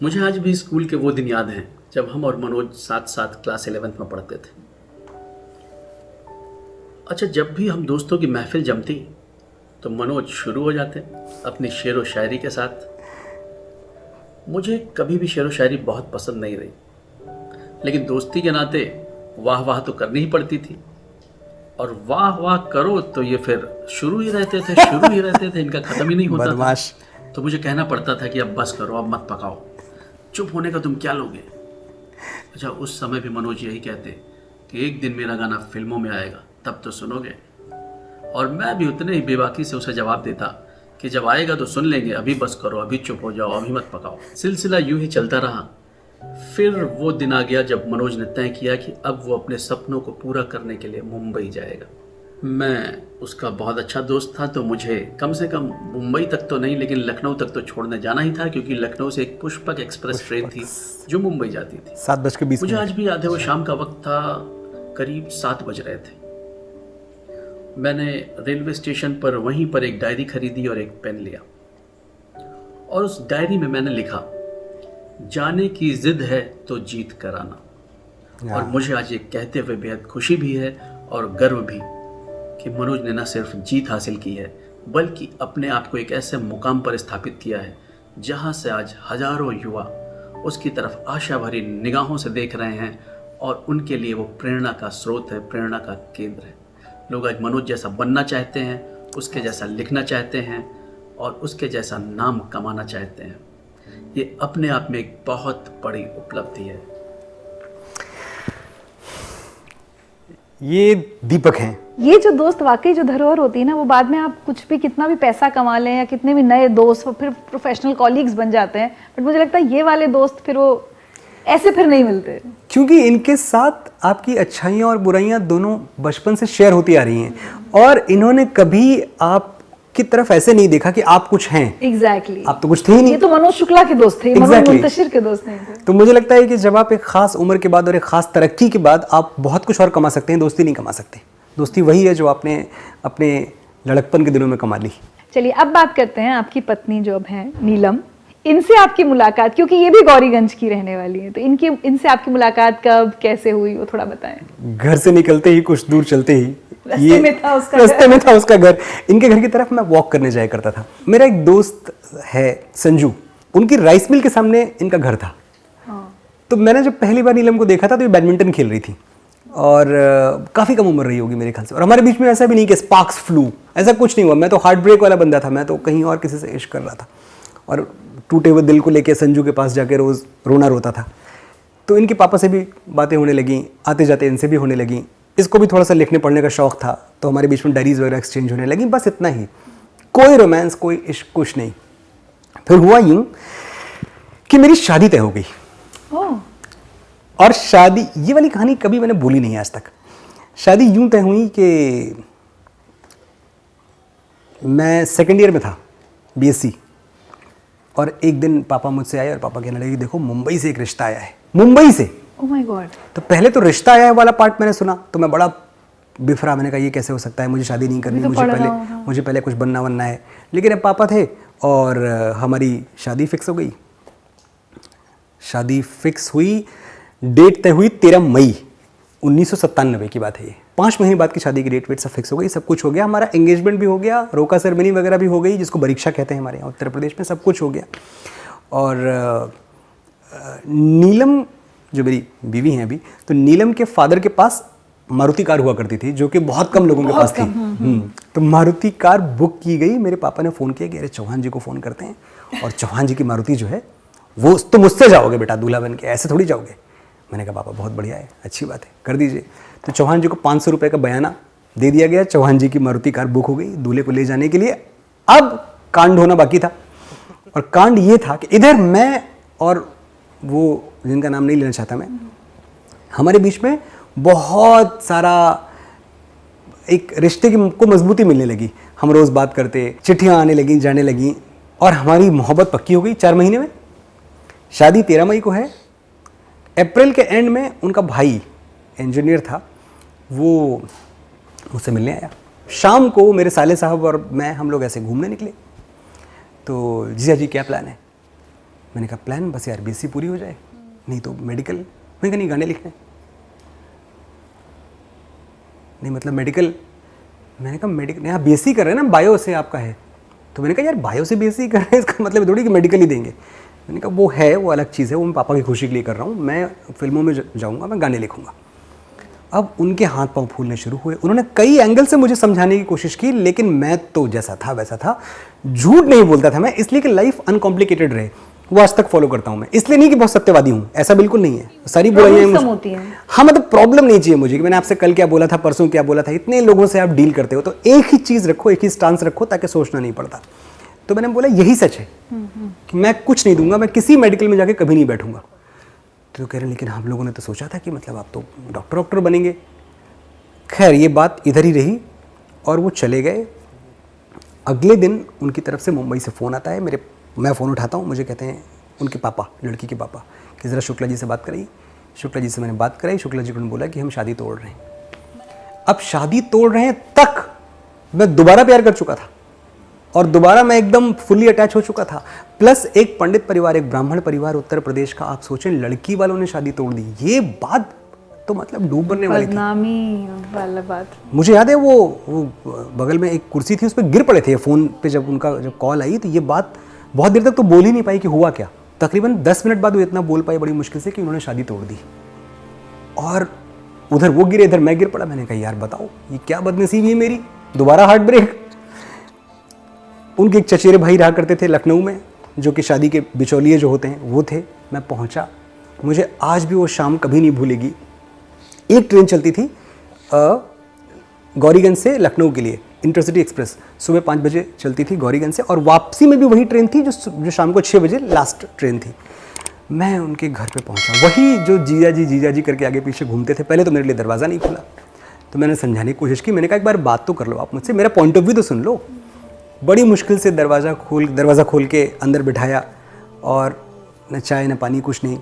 मुझे आज भी स्कूल के वो दिन याद हैं जब हम और मनोज साथ साथ क्लास 11th में पढ़ते थे। अच्छा, जब भी हम दोस्तों की महफिल जमती तो मनोज शुरू हो जाते अपनी शेर व शायरी के साथ। मुझे कभी भी शेर व शायरी बहुत पसंद नहीं रही, लेकिन दोस्ती के नाते वाह वाह तो करनी ही पड़ती थी। और वाह वाह करो तो ये फिर शुरू ही रहते थे, इनका ख़त्म ही नहीं होता बदमाश। था। तो मुझे कहना पड़ता था कि अब बस करो, अब मत पकाओ, चुप होने का तुम क्या लोगे। अच्छा, उस समय भी मनोज यही कहते कि एक दिन मेरा गाना फिल्मों में आएगा, तब तो सुनोगे। और मैं भी उतने ही बेबाकी से उसे जवाब देता कि जब आएगा तो सुन लेंगे, अभी बस करो, अभी चुप हो जाओ, अभी मत पकाओ। सिलसिला यूं ही चलता रहा। फिर वो दिन आ गया जब मनोज ने तय किया कि अब वो अपने सपनों को पूरा करने के लिए मुंबई जाएगा। मैं उसका बहुत अच्छा दोस्त था, तो मुझे कम से कम मुंबई तक तो नहीं, लेकिन लखनऊ तक तो छोड़ने जाना ही था, क्योंकि लखनऊ से एक पुष्पक एक्सप्रेस ट्रेन थी जो मुंबई जाती थी। 7:20 मुझे आज भी याद है, वो शाम का वक्त था, करीब 7 बज रहे थे। मैंने रेलवे स्टेशन पर वहीं पर एक डायरी खरीदी और एक पेन लिया, और उस डायरी में मैंने लिखा, जाने की जिद है तो जीत कर आना। और मुझे आज ये कहते हुए बेहद खुशी भी है और गर्व भी कि मनोज ने न सिर्फ जीत हासिल की है, बल्कि अपने आप को एक ऐसे मुकाम पर स्थापित किया है जहां से आज हजारों युवा उसकी तरफ आशा भरी निगाहों से देख रहे हैं, और उनके लिए वो प्रेरणा का स्रोत है, प्रेरणा का केंद्र है। लोग आज मनोज जैसा बनना चाहते हैं, उसके जैसा लिखना चाहते हैं, और उसके जैसा नाम कमाना चाहते हैं। ये अपने आप में एक बहुत बड़ी उपलब्धि है। ये दीपक हैं। ये जो दोस्त वाकई जो धरोहर होती है ना, वो बाद में आप कुछ भी, कितना भी पैसा कमा लें या कितने भी नए दोस्त और फिर प्रोफेशनल कॉलीग्स बन जाते हैं, बट मुझे लगता है ये वाले दोस्त फिर वो ऐसे फिर नहीं मिलते। क्योंकि इनके साथ आपकी अच्छाइयाँ और बुराइयाँ दोनों बचपन से शेयर होती आ रही हैं, और इन्होंने कभी आपकी तरफ ऐसे नहीं देखा कि आप कुछ हैं। एग्जैक्टली। आप तो कुछ थे ही नहीं। ये तो मनोज शुक्ला के दोस्त थे, मनोज Exactly. मुंतशिर के दोस्त नहीं थे। तो मुझे लगता है कि जब आप एक खास उम्र के बाद और एक खास तरक्की के बाद आप बहुत कुछ और कमा सकते हैं, दोस्ती नहीं कमा सकते। दोस्ती वही है जो आपने अपने लड़कपन के दिनों में कमा ली। चलिए, अब बात करते हैं आपकी पत्नी जो अब हैं नीलम, इनसे आपकी मुलाकात, क्योंकि ये भी गौरीगंज की रहने वाली है, तो इनसे आपकी मुलाकात कब, कैसे हुई, वो थोड़ा बताएं। घर से निकलते ही कुछ दूर चलते ही रास्ते में था उसका घर। इनके घर की तरफ मैं वॉक करने जाया करता था। मेरा एक दोस्त है संजू, उनकी राइस मिल के सामने इनका घर था। तो मैंने जब पहली बार नीलम को देखा था तो ये बैडमिंटन खेल रही थी, और काफ़ी कम उम्र रही होगी मेरे ख्याल से। और हमारे बीच में ऐसा भी नहीं कि स्पार्क्स फ्लू, ऐसा कुछ नहीं हुआ। मैं तो हार्ट ब्रेक वाला बंदा था, मैं तो कहीं और किसी से इश्क कर रहा था, और टूटे हुए दिल को लेके संजू के पास जाके रोज़ रोना रोता था। तो इनके पापा से भी बातें होने लगीं, आते जाते इनसे भी होने लगीं। इसको भी थोड़ा सा लिखने पढ़ने का शौक़ था, तो हमारे बीच में डायरीज वगैरह एक्सचेंज होने लगी, बस इतना ही। कोई रोमांस, कोई इश्क, कुछ नहीं। फिर हुआ यूँ कि मेरी शादी तय हो गई। और शादी, ये वाली कहानी कभी मैंने बोली नहीं आज तक। शादी यूं तय हुई कि मैं सेकेंड ईयर में था बीएससी, और एक दिन पापा मुझसे आए और पापा कहने लगे देखो मुंबई से एक रिश्ता आया है, मुंबई से। Oh my God. तो पहले तो रिश्ता आया है वाला पार्ट मैंने सुना तो मैं बड़ा बिफरा, मैंने कहा ये कैसे हो सकता है, मुझे शादी नहीं करनी, तो मुझे पहले कुछ बनना है। लेकिन अब पापा थे और हमारी शादी फिक्स हो गई। शादी फिक्स हुई, डेट तय हुई 13 मई 1997 की बात है ये। 5 महीने बाद की शादी की डेट वेट सब फिक्स हो गई, सब कुछ हो गया, हमारा एंगेजमेंट भी हो गया, रोका सेरेमनी वगैरह भी हो गई, जिसको परीक्षा कहते हैं हमारे यहाँ उत्तर प्रदेश में, सब कुछ हो गया। और नीलम जो मेरी बीवी हैं अभी, तो नीलम के फादर के पास मारुति कार हुआ करती थी, जो कि बहुत कम लोगों के पास थी। तो मारुति कार बुक की गई। मेरे पापा ने फ़ोन किया कि अरे चौहान जी को फ़ोन करते हैं और चौहान जी की मारुति जो है वो तो मुझसे जाओगे बेटा दूल्हा बन के, ऐसे थोड़ी जाओगे। मैंने कहा पापा बहुत बढ़िया है, अच्छी बात है, कर दीजिए। तो चौहान जी को 500 रुपये का बयाना दे दिया गया, चौहान जी की मारुति कार बुक हो गई दूल्हे को ले जाने के लिए। अब कांड होना बाकी था, और कांड ये था कि इधर मैं और वो जिनका नाम नहीं लेना चाहता मैं, हमारे बीच में बहुत सारा एक रिश्ते को मजबूती मिलने लगी। हम रोज़ बात करते, चिट्ठियाँ आने लगी, जाने लगी, और हमारी मोहब्बत पक्की हो गई 4 महीने में। शादी 13 मई को है। अप्रैल के एंड में उनका भाई इंजीनियर था, वो मुझसे मिलने आया। शाम को मेरे साले साहब और मैं, हम लोग ऐसे घूमने निकले। तो जीजा जी क्या प्लान है? मैंने कहा प्लान बस यार बीएससी पूरी हो जाए, नहीं तो मेडिकल। मैंने कहा नहीं गाने लिखने। नहीं मतलब मेडिकल। मैंने कहा मेडिकल, यहाँ बीएससी कर रहे हैं ना, बायो से आपका है। तो मैंने कहा यार बायो से बीएससी कर रहे हैं इसका मतलब थोड़ी कि मेडिकल ही देंगे। मैंने कहा वो है, वो अलग चीज़ है, वो मैं पापा की खुशी के लिए कर रहा हूँ, मैं फिल्मों में जाऊँगा, मैं गाने लिखूँगा। अब उनके हाथ पांव फूलने शुरू हुए। उन्होंने कई एंगल से मुझे समझाने की कोशिश की, लेकिन मैं तो जैसा था वैसा था। झूठ नहीं बोलता था मैं, इसलिए कि लाइफ अनकॉम्प्लिकेटेड रहे, वो आज तक फॉलो करता हूँ मैं। इसलिए नहीं कि बहुत सत्यवादी हूँ, ऐसा बिल्कुल नहीं है, सारी बुराइयां होती हैं। हाँ मतलब प्रॉब्लम नहीं चाहिए मुझे कि मैंने आपसे कल क्या बोला था, परसों क्या बोला था। इतने लोगों से आप डील करते हो तो एक ही चीज़ रखो, एक ही स्टांस रखो, ताकि सोचना नहीं पड़ता। तो मैंने बोला यही सच है कि मैं कुछ नहीं दूंगा, मैं किसी मेडिकल में जाके कभी नहीं बैठूंगा। तो कह रहे लेकिन हम लोगों ने तो सोचा था कि मतलब आप तो डॉक्टर बनेंगे। खैर ये बात इधर ही रही और वो चले गए। अगले दिन उनकी तरफ से मुंबई से फ़ोन आता है मैं फ़ोन उठाता हूँ, मुझे कहते हैं उनके पापा, लड़की के पापा, कि ज़रा शुक्ला जी से बात कराई। शुक्ला जी से मैंने बात कराई। शुक्ला जी को बोला कि हम शादी तोड़ रहे हैं। अब शादी तोड़ रहे हैं तक मैं दोबारा प्यार कर चुका था और दोबारा मैं एकदम फुल्ली अटैच हो चुका था। प्लस एक पंडित परिवार, एक ब्राह्मण परिवार उत्तर प्रदेश का, आप सोचें लड़की वालों ने शादी तोड़ दी। ये बात तो मतलब डूब बनने वाली थी। बदनामी वाला बात। मुझे याद है वो बगल में एक कुर्सी थी, उस पर गिर पड़े थे फ़ोन पे। जब कॉल आई तो ये बात बहुत देर तक तो बोल ही नहीं पाई कि हुआ क्या। तकरीबन 10 मिनट बाद वो इतना बोल पाए बड़ी मुश्किल से कि उन्होंने शादी तोड़ दी। और उधर वो गिरे, इधर मैं गिर पड़ा। मैंने कहा यार बताओ ये क्या बदनसीबी है मेरी, दोबारा हार्ट ब्रेक। उनके एक चचेरे भाई रहा करते थे लखनऊ में, जो कि शादी के बिचौलिए जो होते हैं वो थे। मैं पहुंचा, मुझे आज भी वो शाम कभी नहीं भूलेगी। एक ट्रेन चलती थी गौरीगंज से लखनऊ के लिए, इंटरसिटी एक्सप्रेस, सुबह 5 बजे चलती थी गौरीगंज से, और वापसी में भी वही ट्रेन थी जो शाम को 6 बजे लास्ट ट्रेन थी। मैं उनके घर पे पहुंचा, वही जो जीजा जी करके आगे पीछे घूमते थे। पहले तो मेरे लिए दरवाज़ा नहीं खुला, तो मैंने समझाने की कोशिश की। मैंने कहा एक बार बात तो कर लो आप मुझसे, मेरा पॉइंट ऑफ व्यू तो सुन लो। बड़ी मुश्किल से दरवाज़ा खोल के अंदर बिठाया, और न चाय न पानी, कुछ नहीं।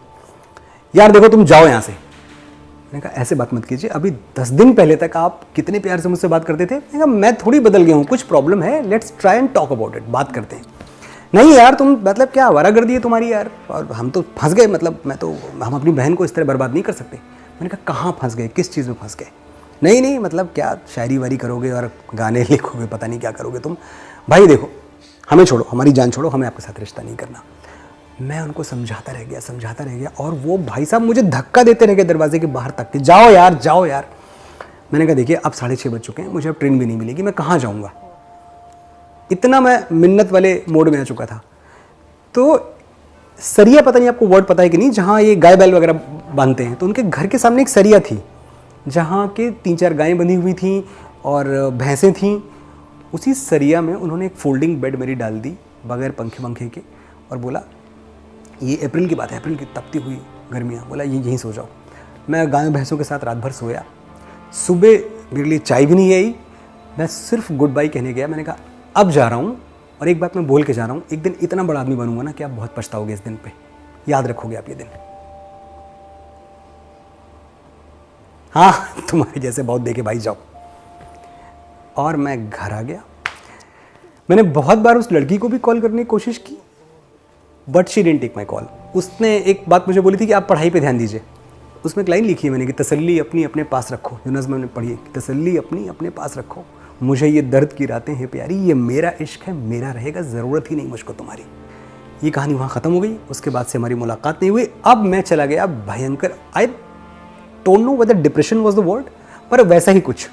यार देखो तुम जाओ यहाँ से। मैंने कहा ऐसे बात मत कीजिए, अभी 10 दिन पहले तक आप कितने प्यार से मुझसे बात करते थे। मैंने कहा मैं थोड़ी बदल गया हूँ, कुछ प्रॉब्लम है, let's try and talk about it, बात करते हैं। नहीं यार तुम मतलब क्या आवारागर्दी है तुम्हारी यार, और हम तो फंस गए, मतलब हम अपनी बहन को इस तरह बर्बाद नहीं कर सकते। मैंने कहा कहाँ फंस गए, किस चीज़ में फंस गए? नहीं मतलब क्या शायरी वारी करोगे और गाने लिखोगे, पता नहीं क्या करोगे तुम। भाई देखो हमें छोड़ो, हमारी जान छोड़ो, हमें आपके साथ रिश्ता नहीं करना। मैं उनको समझाता रह गया, और वो भाई साहब मुझे धक्का देते रह गए दरवाजे के बाहर तक कि जाओ यार। मैंने कहा देखिए अब 6:30 बज चुके हैं, मुझे अब ट्रेन भी नहीं मिलेगी, मैं कहाँ जाऊँगा। इतना मैं मिन्नत वाले मोड में आ चुका था। तो सरिया, पता नहीं आपको वर्ड पता है कि नहीं, जहाँ ये गाय बैल वगैरह बांधते हैं, तो उनके घर के सामने एक सरिया थी जहाँ के 3-4 गायें बंधी हुई थी और भैंसें थीं। उसी सरिया में उन्होंने एक फोल्डिंग बेड मेरी डाल दी बगैर पंखे के, और बोला ये अप्रैल की बात है, अप्रैल की तपती हुई गर्मियाँ, बोला यहीं सो जाओ। मैं गायों भैंसों के साथ रात भर सोया। सुबह मेरे लिए चाय भी नहीं आई, मैं सिर्फ गुड बाय कहने गया। मैंने कहा अब जा रहा हूँ, और एक बात मैं बोल के जा रहा हूँ, एक दिन इतना बड़ा आदमी बनूंगा ना कि आप बहुत पछताओगे इस दिन पे, याद रखोगे आप ये दिन। हाँ, तुम्हारे जैसे बहुत देखे भाई, जाओ। और मैं घर आ गया। मैंने बहुत बार उस लड़की को भी कॉल करने की कोशिश की, but she didn't take my call. उसने एक बात मुझे बोली थी कि आप पढ़ाई पे ध्यान दीजिए। उसमें एक लाइन लिखी है मैंने कि तसल्ली अपनी अपने पास रखो, जो नज़्म मैंने पढ़ी है कि तसल्ली अपनी अपने पास रखो, मुझे ये दर्द की रातें हैं प्यारी, ये मेरा इश्क है, मेरा रहेगा, ज़रूरत ही नहीं मुझको तुम्हारी। ये कहानी वहाँ ख़त्म हो गई। उसके बाद से हमारी मुलाकात नहीं हुई। अब मैं चला गया भयंकर, I don't know whether depression was the word, पर वैसा ही कुछ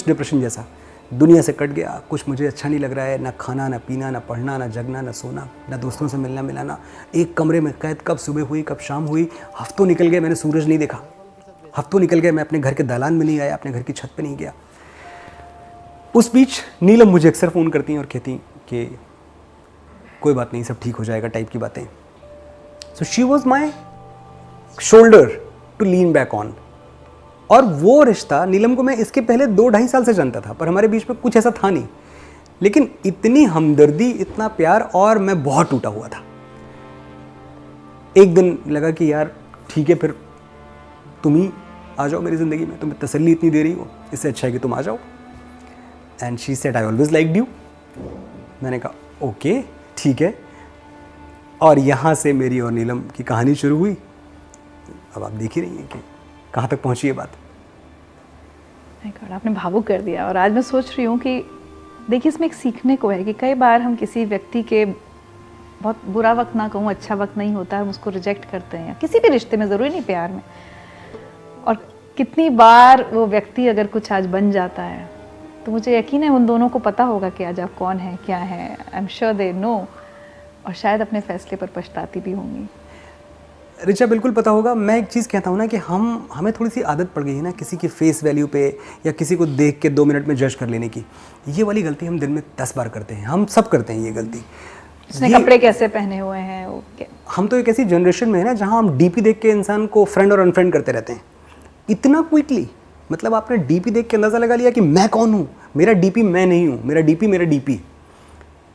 डिप्रेशन जैसा। दुनिया से कट गया, कुछ मुझे अच्छा नहीं लग रहा है, ना खाना ना पीना ना पढ़ना ना जगना ना सोना ना दोस्तों से मिलना मिलाना, एक कमरे में कैद, कब सुबह हुई कब शाम हुई, हफ्तों निकल गए मैंने सूरज नहीं देखा, हफ्तों निकल गए मैं अपने घर के दालान में नहीं आया, अपने घर की छत पे नहीं गया। उस बीच नीलम मुझे अक्सर फ़ोन करती हैं और कहती कि कोई बात नहीं, सब ठीक हो जाएगा टाइप की बातें। So she was my shoulder to lean back on. और वो रिश्ता, नीलम को मैं इसके पहले 2-2.5 साल से जानता था, पर हमारे बीच में कुछ ऐसा था नहीं, लेकिन इतनी हमदर्दी, इतना प्यार, और मैं बहुत टूटा हुआ था। एक दिन लगा कि यार ठीक है, फिर तुम ही आ जाओ मेरी ज़िंदगी में, तुम्हें तसल्ली इतनी दे रही हो, इससे अच्छा है कि तुम आ जाओ। And she said I always liked you. मैंने कहा ओके ठीक है, और यहाँ से मेरी और नीलम की कहानी शुरू हुई। अब आप देख ही रही हैं कि कहाँ तक पहुँची ये बात। गॉड, आपने भावुक कर दिया। और आज मैं सोच रही हूँ कि देखिए, इसमें एक सीखने को है कि कई बार हम किसी व्यक्ति के बहुत बुरा वक्त ना कहूँ, अच्छा वक्त नहीं होता है, हम उसको रिजेक्ट करते हैं, किसी भी रिश्ते में, ज़रूरी नहीं प्यार में। और कितनी बार वो व्यक्ति अगर कुछ आज बन जाता है, तो मुझे यकीन है उन दोनों को पता होगा कि आज आप कौन हैं, क्या हैं। I am sure they know, और शायद अपने फैसले पर पछताती भी होंगी। रिचा, बिल्कुल पता होगा। मैं एक चीज़ कहता हूँ ना कि हमें थोड़ी सी आदत पड़ गई है ना किसी की फेस वैल्यू पे, या किसी को देख के 2 मिनट में जज कर लेने की। ये वाली गलती हम दिन में 10 बार करते हैं, हम सब करते हैं ये गलती। उसने कपड़े कैसे पहने हुए हैं, वो हम तो एक ऐसी जनरेशन में है ना जहाँ हम डीपी देख के इंसान को फ्रेंड और अनफ्रेंड करते रहते हैं इतना क्विकली। मतलब आपने डीपी देख के अंदाज़ा लगा लिया कि मैं कौन हूँ, मेरा डीपी मैं नहीं हूँ, मेरा डीपी।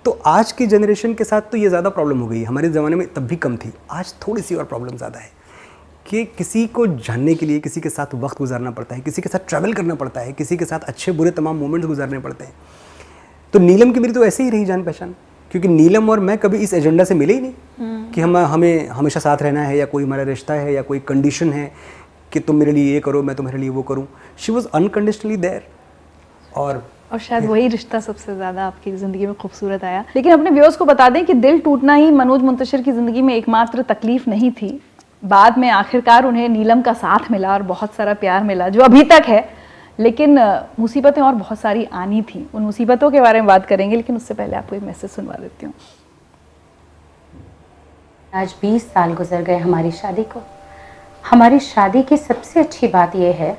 तो आज की जनरेशन के साथ तो ये ज़्यादा प्रॉब्लम हो गई। हमारे ज़माने में तब भी कम थी, आज थोड़ी सी और प्रॉब्लम ज़्यादा है कि किसी को जानने के लिए किसी के साथ वक्त गुजारना पड़ता है, किसी के साथ ट्रैवल करना पड़ता है, किसी के साथ अच्छे बुरे तमाम मोमेंट्स गुजारने पड़ते हैं। तो नीलम की मेरी तो ऐसे ही रही जान पहचान, क्योंकि नीलम और मैं कभी इस एजेंडा से मिले ही नहीं कि हमें हमेशा साथ रहना है, या कोई हमारा रिश्ता है, या कोई कंडीशन है कि तुम मेरे लिए ये करो, मैं तुम्हारे लिए वो करूँ। She was unconditionally there. और शायद वही रिश्ता सबसे ज़्यादा आपकी ज़िंदगी में खूबसूरत आया। लेकिन अपने व्यूअर्स को बता दें कि दिल टूटना ही मनोज मुंतशिर की ज़िंदगी में एकमात्र तकलीफ नहीं थी। बाद में आखिरकार उन्हें नीलम का साथ मिला और बहुत सारा प्यार मिला, जो अभी तक है। लेकिन मुसीबतें और बहुत सारी आनी थी, उन मुसीबतों के बारे में बात करेंगे, लेकिन उससे पहले आपको एक मैसेज सुनवा देती हूँ। आज 20 साल गुजर गए हमारी शादी को। हमारी शादी की सबसे अच्छी बात यह है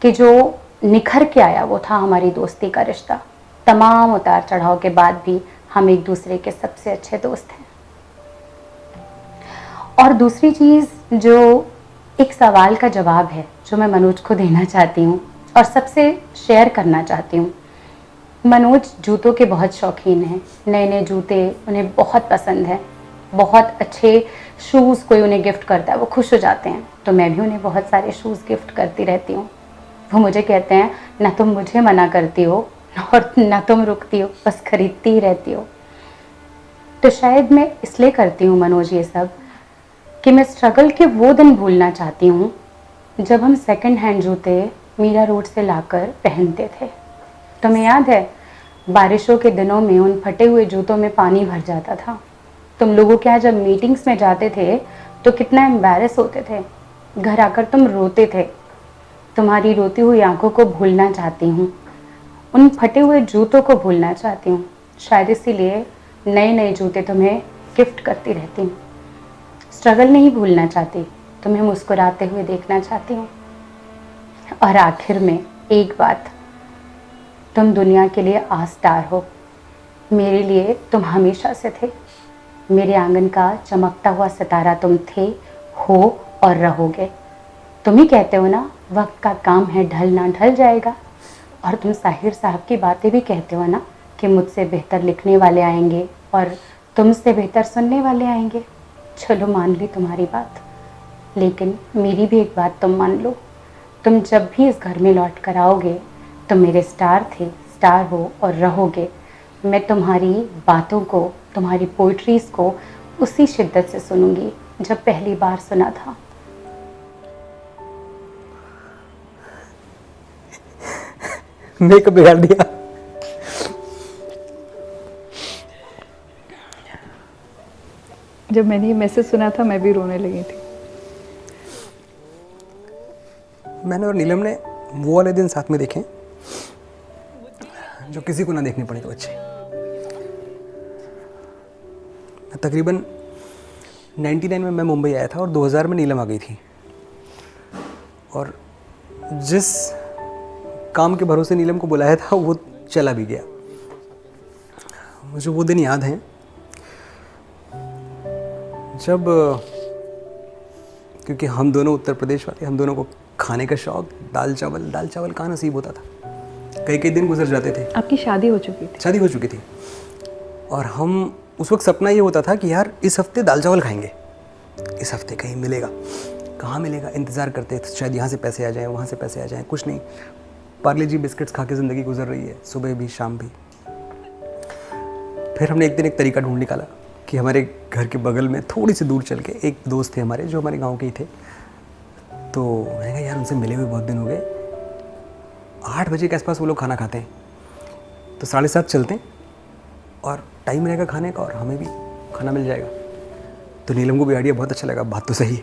कि जो निखर के आया वो था हमारी दोस्ती का रिश्ता। तमाम उतार चढ़ाव के बाद भी हम एक दूसरे के सबसे अच्छे दोस्त हैं। और दूसरी चीज़, जो एक सवाल का जवाब है जो मैं मनोज को देना चाहती हूँ और सबसे शेयर करना चाहती हूँ। मनोज जूतों के बहुत शौकीन हैं, नए नए जूते उन्हें बहुत पसंद हैं, बहुत अच्छे शूज़ कोई उन्हें गिफ्ट करता है वो खुश हो जाते हैं। तो मैं भी उन्हें बहुत सारे शूज़ गिफ्ट करती रहती हूँ। वो मुझे कहते हैं, ना तुम मुझे मना करती हो और ना तुम रुकती हो, बस खरीदती ही रहती हो। तो शायद मैं इसलिए करती हूँ मनोज ये सब कि मैं स्ट्रगल के वो दिन भूलना चाहती हूँ जब हम सेकंड हैंड जूते मीरा रोड से लाकर पहनते थे। तुम्हें याद है, बारिशों के दिनों में उन फटे हुए जूतों में पानी भर जाता था। तुम लोगों के यहाँ जब मीटिंग्स में जाते थे तो कितना एम्बैरेस होते थे, घर आकर तुम रोते थे। तुम्हारी रोती हुई आंखों को भूलना चाहती हूँ, उन फटे हुए जूतों को भूलना चाहती हूँ। शायद इसीलिए नए नए जूते तुम्हें गिफ्ट करती रहती हूँ। स्ट्रगल नहीं भूलना चाहती, तुम्हें मुस्कुराते हुए देखना चाहती हूँ। और आखिर में एक बात, तुम दुनिया के लिए आस्टार हो, मेरे लिए तुम हमेशा से थे। मेरे आंगन का चमकता हुआ सितारा तुम थे, हो और रहोगे। तुम ही कहते हो ना वक्त का काम है, ढलना ढल जाएगा। और तुम साहिर साहब की बातें भी कहते हो ना कि मुझसे बेहतर लिखने वाले आएंगे और तुमसे बेहतर सुनने वाले आएंगे। चलो मान ली तुम्हारी बात, लेकिन मेरी भी एक बात तुम मान लो, तुम जब भी इस घर में लौट कर आओगे, तुम मेरे स्टार थे, स्टार हो और रहोगे। मैं तुम्हारी बातों को, तुम्हारी पोइट्रीज़ को उसी शिद्दत से सुनूंगी जब पहली बार सुना था। मेकअप बिगाड़ दिया। जब मैंने ये मैसेज सुना था मैं भी रोने लगी थी। मैंने और नीलम ने वो वाले दिन साथ में देखे जो किसी को ना देखने पड़े तो अच्छे। तकरीबन 99 में मैं मुंबई आया था और 2000 में नीलम आ गई थी। और जिस काम के भरोसे नीलम को बुलाया था वो चला भी गया। मुझे वो दिन याद हैं जब, क्योंकि हम दोनों उत्तर प्रदेश वाले, हम दोनों को खाने का शौक, दाल चावल कहाँ नसीब होता था। कई दिन गुजर जाते थे। आपकी शादी हो चुकी थी? शादी हो चुकी थी। और हम उस वक्त सपना ये होता था कि यार इस हफ्ते दाल चावल खाएंगे, इस हफ्ते कहीं मिलेगा, कहाँ मिलेगा, इंतज़ार करते थे शायद यहाँ से पैसे आ जाएं, वहाँ से पैसे आ जाएं। कुछ नहीं, पार्ले जी बिस्किट्स खा के ज़िंदगी गुजर रही है, सुबह भी शाम भी। फिर हमने एक दिन एक तरीका ढूंढ निकाला कि हमारे घर के बगल में थोड़ी सी दूर चल के एक दोस्त थे हमारे जो हमारे गांव के ही थे। तो मैंने कहा यार उनसे मिले हुए बहुत दिन हो गए, 8 बजे के आसपास वो लोग खाना खाते हैं, तो 7:30 चलते हैं और टाइम रहेगा खाने का और हमें भी खाना मिल जाएगा। तो नीलम को भी आइडिया बहुत अच्छा लगा, बात तो सही है।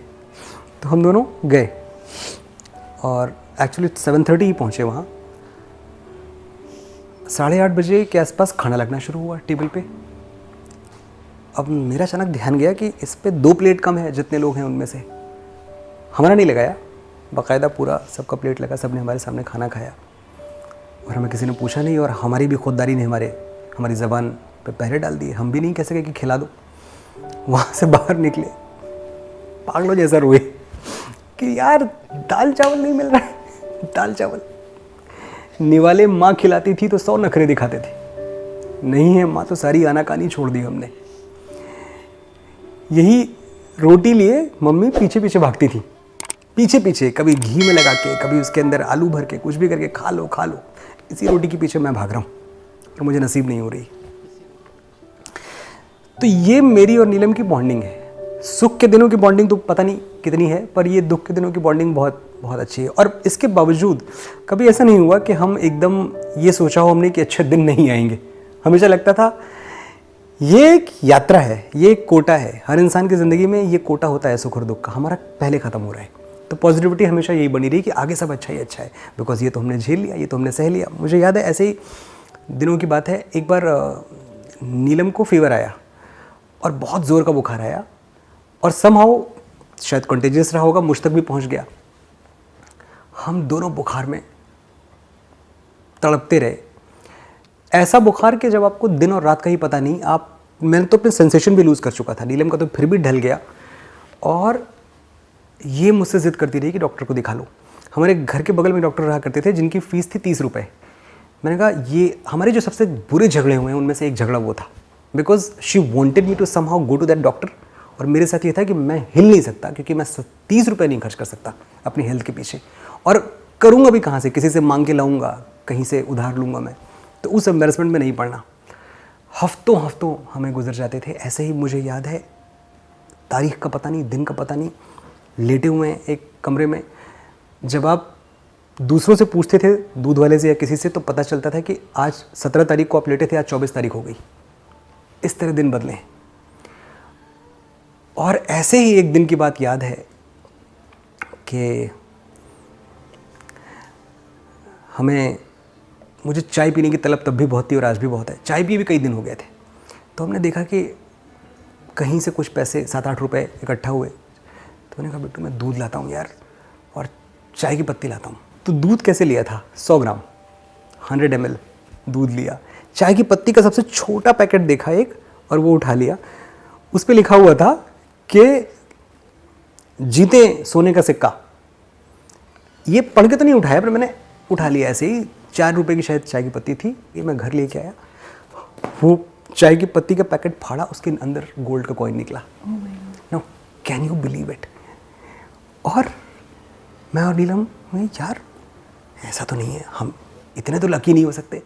तो हम दोनों गए और एक्चुअली 7:30 ही पहुँचे वहाँ। 8:30 बजे के आसपास खाना लगना शुरू हुआ टेबल पे। अब मेरा अचानक ध्यान गया कि इस पे 2 प्लेट कम है जितने लोग हैं उनमें से। हमारा नहीं लगाया, बाकायदा पूरा सबका प्लेट लगा, सब ने हमारे सामने खाना खाया और हमें किसी ने पूछा नहीं। और हमारी भी खुददारी ने हमारी ज़बान पे पहरे डाल दिए। हम भी नहीं कह सके कि खिला दो। वहाँ से बाहर निकले पागलों जैसा रोए कि यार दाल चावल नहीं मिल रहा है, दाल चावल। निवाले माँ खिलाती थी तो 100 नखरे दिखाते थे, नहीं है माँ तो सारी आनाकानी छोड़ दी हमने। यही रोटी लिए मम्मी पीछे पीछे भागती थी, पीछे पीछे, कभी घी में लगा के, कभी उसके अंदर आलू भर के, कुछ भी करके खा लो खा लो। इसी रोटी के पीछे मैं भाग रहा हूँ और मुझे नसीब नहीं हो रही। तो ये मेरी और नीलम की बॉन्डिंग है। सुख के दिनों की बॉन्डिंग तो पता नहीं कितनी है, पर ये दुख के दिनों की बॉन्डिंग बहुत बहुत अच्छी है। और इसके बावजूद कभी ऐसा नहीं हुआ कि हम एकदम ये सोचा हो हमने कि अच्छे दिन नहीं आएंगे। हमेशा लगता था ये एक यात्रा है, ये एक कोटा है, हर इंसान की ज़िंदगी में ये कोटा होता है सुख और दुख का, हमारा पहले ख़त्म हो रहा है। तो पॉजिटिविटी हमेशा यही बनी रही कि आगे सब अच्छा ही अच्छा है, बिकॉज ये तो हमने झेल लिया, ये तो हमने सह लिया। मुझे याद है ऐसे ही दिनों की बात है, एक बार नीलम को फीवर आया और बहुत ज़ोर का बुखार आया और समहाउ शायद कंटेजियस रहा होगा, मुझ तक भी पहुंच गया। हम दोनों बुखार में तड़पते रहे। ऐसा बुखार कि जब आपको दिन और रात का ही पता नहीं, मैंने तो अपने सेंसेशन भी लूज़ कर चुका था। नीलम का तो फिर भी ढल गया और ये मुझसे ज़िद करती रही कि डॉक्टर को दिखा लो। हमारे घर के बगल में डॉक्टर रहा करते थे जिनकी फ़ीस थी 30 रुपये। मैंने कहा ये हमारे जो सबसे बुरे झगड़े हुए हैं उनमें से एक झगड़ा वो था, because she wanted me to somehow go to that doctor. और मेरे साथ ये था कि मैं हिल नहीं सकता क्योंकि मैं 30 रुपये नहीं खर्च कर सकता अपनी हेल्थ के पीछे, और करूँगा भी कहाँ से, किसी से मांग के लाऊंगा, कहीं से उधार लूँगा मैं, तो उस एम्बेरसमेंट में नहीं पड़ना। हफ्तों हमें गुजर जाते थे ऐसे ही। मुझे याद है तारीख का पता नहीं, दिन का पता नहीं, लेटे हुए हैं एक कमरे में। जब आप दूसरों से पूछते थे, दूध वाले से या किसी से, तो पता चलता था कि आज 17 तारीख को आप लेटे थे, आज 24 तारीख हो गई। इस तरह दिन बदले। और ऐसे ही एक दिन की बात याद है कि मुझे चाय पीने की तलब तब भी बहुत थी और आज भी बहुत है। चाय पिए भी कई दिन हो गए थे। तो हमने देखा कि कहीं से कुछ पैसे 7-8 रुपए इकट्ठा हुए। तो मैंने कहा बिट्टू मैं दूध लाता हूँ यार और चाय की पत्ती लाता हूँ। तो दूध कैसे लिया था, 100 ग्राम 100 ml दूध लिया। चाय की पत्ती का सबसे छोटा पैकेट देखा एक, और वो उठा लिया। उस पर लिखा हुआ था कि जीते सोने का सिक्का, ये पढ़ के तो नहीं उठाया, पर मैंने उठा लिया ऐसे ही। 4 रुपए की शायद चाय की पत्ती थी, ये मैं घर लेके आया। वो चाय की पत्ती का पैकेट फाड़ा, उसके अंदर गोल्ड का कॉइन निकला। No, can you believe it? और मैं और नीलम में, यार ऐसा तो नहीं है, हम इतने तो लकी नहीं हो सकते।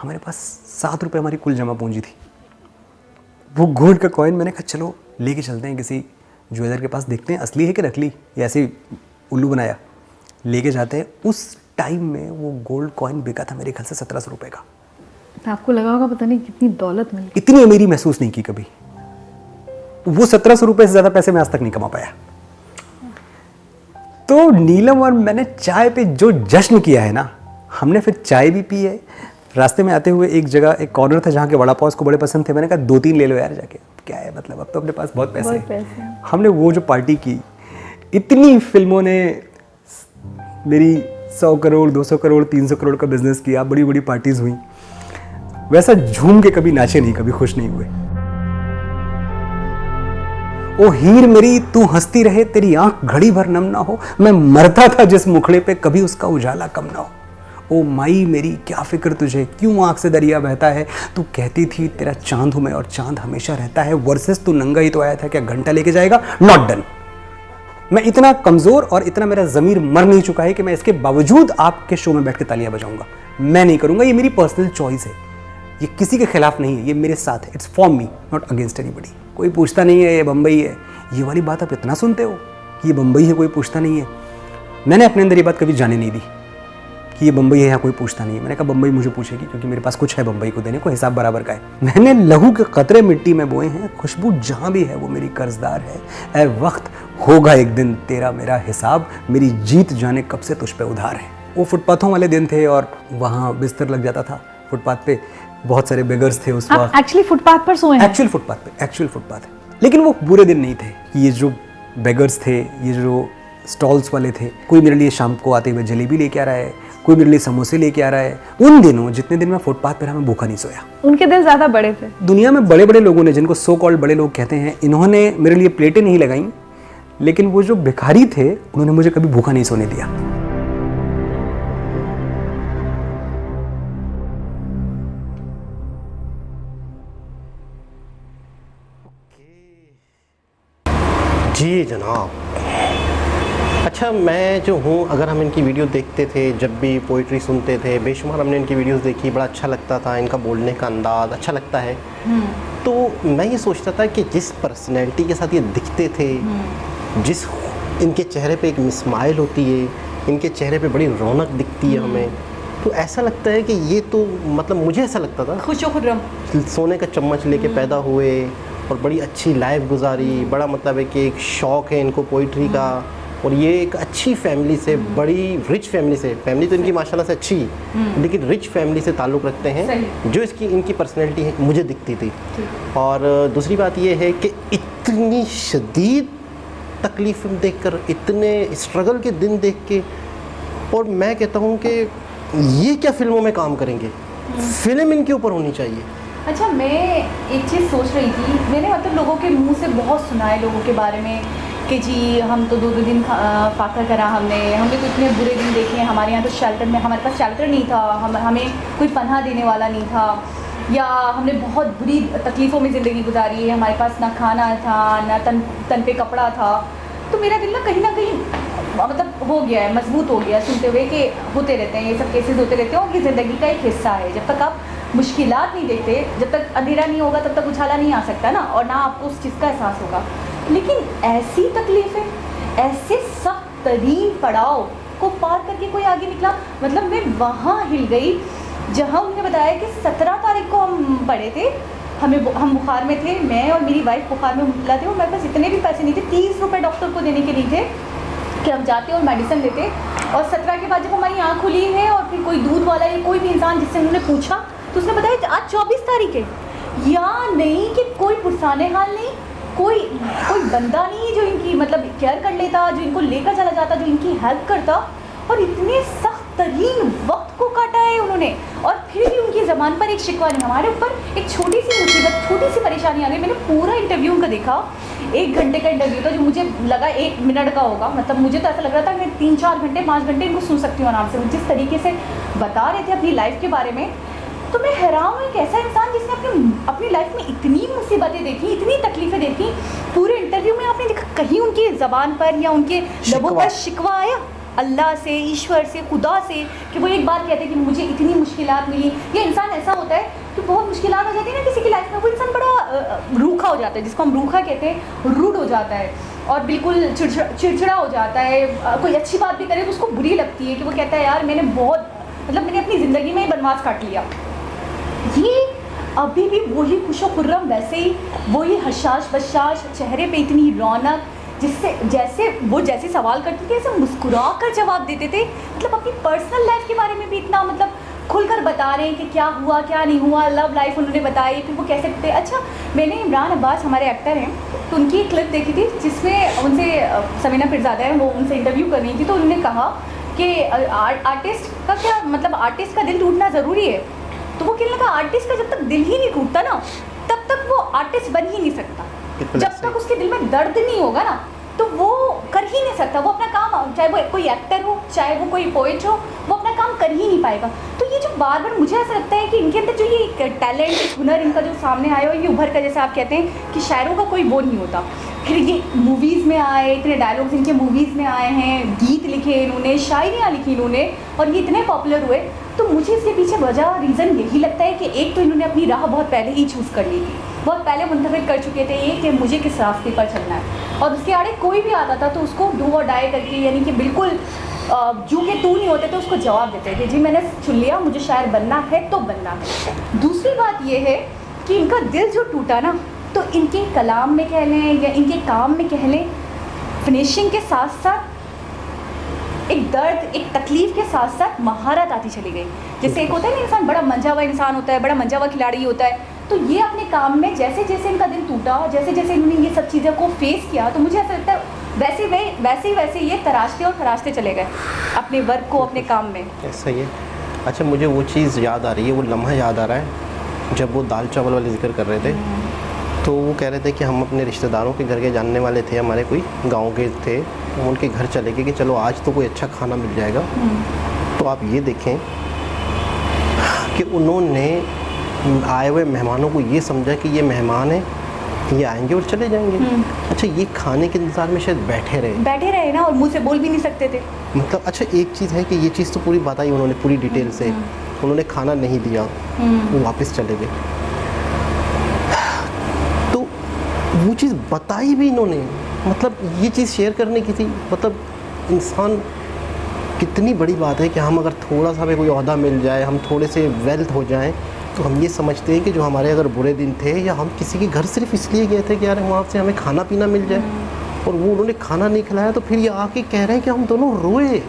हमारे पास 7 रुपये हमारी कुल जमा पूंजी थी। वो गोल्ड का कॉइन, मैंने कहा चलो लेके चलते हैं किसी ज्वेलर के पास, देखते हैं असली है कि नकली, या ऐसे ही उल्लू बनाया। लेके जाते हैं। उस टाइम में वो गोल्ड कॉइन बिका था मेरे ख्याल से 1700 रुपये का। आपको लगा होगा पता नहीं कितनी दौलत मिली। इतनी अमीरी महसूस नहीं की कभी। वो 1700 रुपये से ज़्यादा पैसे मैं आज तक नहीं कमा पाया। तो नीलम और मैंने चाय पे जो जश्न किया है ना, हमने फिर चाय भी पी है। रास्ते में आते हुए एक जगह, एक कॉर्नर था जहाँ के वड़ा पाव उसको बड़े पसंद थे। मैंने कहा 2-3 ले लो यार जाके, क्या है मतलब, अब तो अपने पास बहुत पैसे हैं। हमने वो जो पार्टी की, इतनी फिल्मों ने मेरी 100 करोड़ 200 करोड़ 300 करोड़ का बिजनेस किया, बड़ी बड़ी पार्टीज हुई, वैसा झूम के कभी नाचे नहीं, कभी खुश नहीं हुए। ओ हीर मेरी तू हंसती रहे, तेरी आंख घड़ी भर नम ना हो, मैं मरता था जिस मुखड़े पे कभी उसका उजाला कम ना हो। ओ माई मेरी क्या फिक्र तुझे, क्यों आंख से दरिया बहता है, तू कहती थी तेरा चांद हूं मैं और चांद हमेशा रहता है, वर्सेस तू नंगा ही तो आया था, क्या घंटा लेके जाएगा, नॉट डन। मैं इतना कमजोर और इतना मेरा जमीर मर नहीं चुका है कि मैं इसके बावजूद आपके शो में बैठ के तालियां बजाऊंगा। मैं नहीं करूंगा, ये मेरी पर्सनल चॉइस है, ये किसी के खिलाफ नहीं है, ये मेरे साथ है, it's for me not against anybody. कोई पूछता नहीं है ये बम्बई है, ये वाली बात आप इतना सुनते हो कि ये बम्बई है, कोई पूछता नहीं है। मैंने अपने अंदर ये बात कभी जाने नहीं दी कि ये बम्बई है, यहाँ कोई पूछता नहीं है। मैंने कहा बम्बई मुझे पूछेगी, क्योंकि मेरे पास कुछ है बम्बई को देने को, हिसाब बराबर का है। मैंने लहू के कतरे मिट्टी में बोए हैं, खुशबू जहाँ भी है वो मेरी कर्जदार है। ऐ वक्त होगा एक दिन तेरा मेरा हिसाब, मेरी जीत जाने कब से तुझ पे उधार है। वो फुटपाथों वाले दिन थे और वहाँ बिस्तर लग जाता था फुटपाथ पे, बहुत सारे बेगर्स थे उस वक्त। एक्चुअली फुटपाथ पर सोए हैं? एक्चुअल फुटपाथ है, लेकिन वो बुरे दिन नहीं थे। ये जो बेगर्स थे, ये जो स्टॉल्स वाले थे, कोई मेरे लिए शाम को आते हुए जलेबी लेके आ रहा है, कोई मेरे लिए समोसे लेके आ रहा है। उन दिनों जितने दिन मैं फुटपाथ पर मैं भूखा नहीं सोया। उनके दिल ज्यादा बड़े थे। दुनिया में बड़े बड़े लोगों ने, जिनको सो कॉल्ड बड़े लोग कहते हैं, इन्होंने मेरे लिए प्लेटें नहीं लगाई, लेकिन वो जो भिखारी थे उन्होंने मुझे कभी भूखा नहीं सोने दिया। जी जनाब। अच्छा, मैं जो हूँ, अगर हम इनकी वीडियो देखते थे, जब भी पोइट्री सुनते थे, बेशुमार हमने इनकी वीडियोस देखी, बड़ा अच्छा लगता था, इनका बोलने का अंदाज़ अच्छा लगता है। तो मैं ये सोचता था कि जिस पर्सनैलिटी के साथ ये दिखते थे, जिस इनके चेहरे पे एक स्माइल होती है, इनके चेहरे पे बड़ी रौनक दिखती है हमें, तो ऐसा लगता है कि ये तो मतलब मुझे ऐसा लगता था खुश खुर्रम सोने का चम्मच लेके पैदा हुए और बड़ी अच्छी लाइफ गुजारी। बड़ा मतलब है कि एक शौक़ है इनको पोइट्री का, और ये एक अच्छी फैमिली से, बड़ी रिच फैमिली से, फैमिली तो इनकी माशाल्लाह से अच्छी, लेकिन रिच फैमिली से ताल्लुक़ रखते हैं, जो इसकी इनकी पर्सनैलिटी है मुझे दिखती थी। और दूसरी बात ये है कि इतनी शदीद तकलीफ़ देखकर, इतने स्ट्रगल के दिन देख के, और मैं कहता हूँ कि ये क्या फ़िल्मों में काम करेंगे, फ़िल्म इनके ऊपर होनी चाहिए। अच्छा, मैं एक चीज़ सोच रही थी, मैंने मतलब लोगों के मुंह से बहुत सुना है लोगों के बारे में कि जी हम तो 2-2 दिन फाका करा, हमने तो इतने बुरे दिन देखे हैं, हमारे यहाँ तो शेल्टर में, हमारे पास शेल्टर नहीं था, हमें कोई पनाह देने वाला नहीं था, या हमने बहुत बुरी तकलीफ़ों में ज़िंदगी गुजारी है, हमारे पास ना खाना था, ना तन पे कपड़ा था। तो मेरा दिल ना कहीं मतलब हो गया है, मजबूत हो गया सुनते हुए कि होते रहते हैं ये सब केसेस, होते रहते हैं और ये ज़िंदगी का एक हिस्सा है। जब तक आप मुश्किलात नहीं देखते, जब तक अंधेरा नहीं होगा, तब तक उछाला नहीं आ सकता ना, और ना आपको उस चीज़ का एहसास होगा। लेकिन ऐसी तकलीफ़ें, ऐसे सख्त तरीन पड़ाव को पार करके कोई आगे निकला, मतलब मैं वहाँ हिल गई जहाँ उन्होंने बताया कि 17 तारीख को हम पड़े थे, हम बुखार में थे, मैं और मेरी वाइफ बुखार में मुबतला थे, और मेरे पास इतने भी पैसे नहीं थे, 30 रुपये डॉक्टर को देने के नहीं थे कि हम जाते और मेडिसिन लेते। और 17 के बाद जब हमारी आँख खुली है और फिर कोई दूध वाला या कोई भी इंसान जिससे उन्होंने पूछा तो उसने बताया आज 24 तारीख है, या नहीं कि कोई पुरसाने हाल नहीं, कोई बंदा नहीं जो इनकी मतलब केयर कर लेता, जो इनको लेकर चला जाता, जो इनकी हेल्प करता, और इतने सख्त तरीन वक्त को काटा है उन्होंने। और फिर भी उनकी ज़बान पर एक शिकवा नहीं। हमारे ऊपर एक छोटी सी मुसीबत, छोटी सी परेशानी आ गई। मैंने पूरा इंटरव्यू उनका देखा, 1 घंटे का इंटरव्यू था जो मुझे लगा 1 मिनट का होगा। मतलब मुझे तो ऐसा लग रहा था मैं 3-4 घंटे 5 घंटे इनको सुन सकती हूँ आराम से। जिस तरीके से बता रहे थे अपनी लाइफ के बारे में, तो मैं हैरान हूँ, एक ऐसा इंसान जिसने अपनी लाइफ में इतनी मुसीबतें देखी, इतनी तकलीफ़ें देखी, पूरे इंटरव्यू में आपने देखा कहीं उनकी ज़बान पर या उनके लबों पर शिकवा आया अल्लाह से, ईश्वर से, खुदा से, कि वो एक बार कहते हैं कि मुझे इतनी मुश्किलात मिली। ये इंसान ऐसा होता है कि बहुत मुश्किलात हो जाती है ना किसी की लाइफ में, वो इंसान बड़ा रूखा हो जाता है, जिसको हम रूखा कहते हैं, रूड हो जाता है और बिल्कुल चिड़चिड़ा हो जाता है। कोई अच्छी बात भी करे तो उसको बुरी लगती है, कि वो कहता है यार मैंने अपनी ज़िंदगी में ही बनवास काट लिया। ये अभी भी वही खुशो खुर्रम, वैसे ही वही हशाश बशाश, चेहरे पे इतनी रौनक, जैसे सवाल करते थे ऐसे मुस्कुरा कर जवाब देते थे। मतलब अपनी पर्सनल लाइफ के बारे में भी इतना खुलकर बता रहे हैं कि क्या हुआ क्या नहीं हुआ, लव लाइफ उन्होंने बताई, फिर वो कैसे थे। अच्छा, मैंने इमरान अब्बास हमारे एक्टर हैं, तो उनकी एक क्लिप देखी थी जिसमें उनसे समीना पिरज़ादा है, वो उनसे इंटरव्यू कर रही थी, तो उन्होंने कहा कि आर्टिस्ट का क्या मतलब, आर्टिस्ट का दिल टूटना ज़रूरी है। तो वो कहने लगा आर्टिस्ट का जब तक दिल ही नहीं टूटता ना, तब तक वो आर्टिस्ट बन ही नहीं सकता। जब तक उसके दिल में दर्द नहीं होगा ना, तो वो कर ही नहीं सकता। वो अपना काम, चाहे वो कोई एक्टर हो, चाहे वो कोई पोइट हो, वो अपना काम कर ही नहीं पाएगा। तो ये जो बार बार मुझे ऐसा लगता है कि इनके अंदर जो ये टैलेंट, हुनर इनका जो सामने आया हो, ये उभर कर, जैसे आप कहते हैं कि शायरों का कोई वो नहीं होता। फिर ये मूवीज़ में आए, इतने डायलॉग्स इनके मूवीज़ में आए हैं, गीत लिखे इन्होंने, शायरियाँ लिखी इन्होंने, और ये इतने पॉपुलर हुए। तो मुझे इसके पीछे वजह, रीज़न यही लगता है कि एक तो इन्होंने अपनी राह बहुत पहले ही चूज़ कर ली थी, बहुत पहले मुंतखब कर चुके थे ये कि मुझे किस रास्ते पर चलना है, और उसके आड़े कोई भी आता था तो उसको डू और डाई करके, यानी कि बिल्कुल जू के तू नहीं होते तो उसको जवाब देते थे, जी मैंने चुन लिया, मुझे शायर बनना है तो बनना है। दूसरी बात ये है कि इनका दिल जो टूटा ना, तो इनके कलाम में कह लें या इनके काम में कह लें, फिनिशिंग के साथ साथ एक दर्द, एक तकलीफ़ के साथ साथ महारत आती चली गई। जैसे एक होता है ना इंसान, बड़ा मंझा हुआ इंसान होता है, बड़ा मंझा हुआ खिलाड़ी होता है, तो ये अपने काम में जैसे जैसे इनका दिल टूटा, जैसे जैसे इन्होंने ये सब चीज़ें को फेस किया, तो मुझे ऐसा लगता है वैसे ही ये तराशते और खराशते चले गए अपने वर्क को, अपने काम में। ऐसा ही है। अच्छा, मुझे वो चीज़ याद आ रही है, वो लम्हा याद आ रहा है जब वो दाल चावल वाले जिक्र कर रहे थे, तो वो कह रहे थे कि हम अपने रिश्तेदारों के घर के जानने वाले थे, हमारे कोई गांव के थे, हम उनके घर चले गए कि चलो आज तो कोई अच्छा खाना मिल जाएगा। तो आप ये देखें कि उन्होंने आए हुए मेहमानों को ये समझा कि ये मेहमान हैं, ये आएंगे और चले जाएंगे। अच्छा, ये खाने के इंतज़ार में शायद बैठे रहे ना, और मुँह से बोल भी नहीं सकते थे। मतलब अच्छा, एक चीज़ है कि ये चीज़ तो पूरी बताई उन्होंने पूरी डिटेल से, उन्होंने खाना नहीं दिया, वो वापस चले गए, तो वो चीज़ बताई भी इन्होंने, मतलब ये चीज़ शेयर करने की थी। मतलब इंसान, कितनी बड़ी बात है कि हम अगर थोड़ा सा भी कोई ओहदा मिल जाए, हम थोड़े से वेल्थ हो जाएं, तो हम ये समझते हैं कि जो हमारे अगर बुरे दिन थे, या हम किसी के घर सिर्फ इसलिए गए थे कि यार वहाँ से हमें खाना पीना मिल जाए, और वो उन्होंने खाना नहीं खिलाया, तो फिर ये आके कह रहे हैं कि हम दोनों रोए।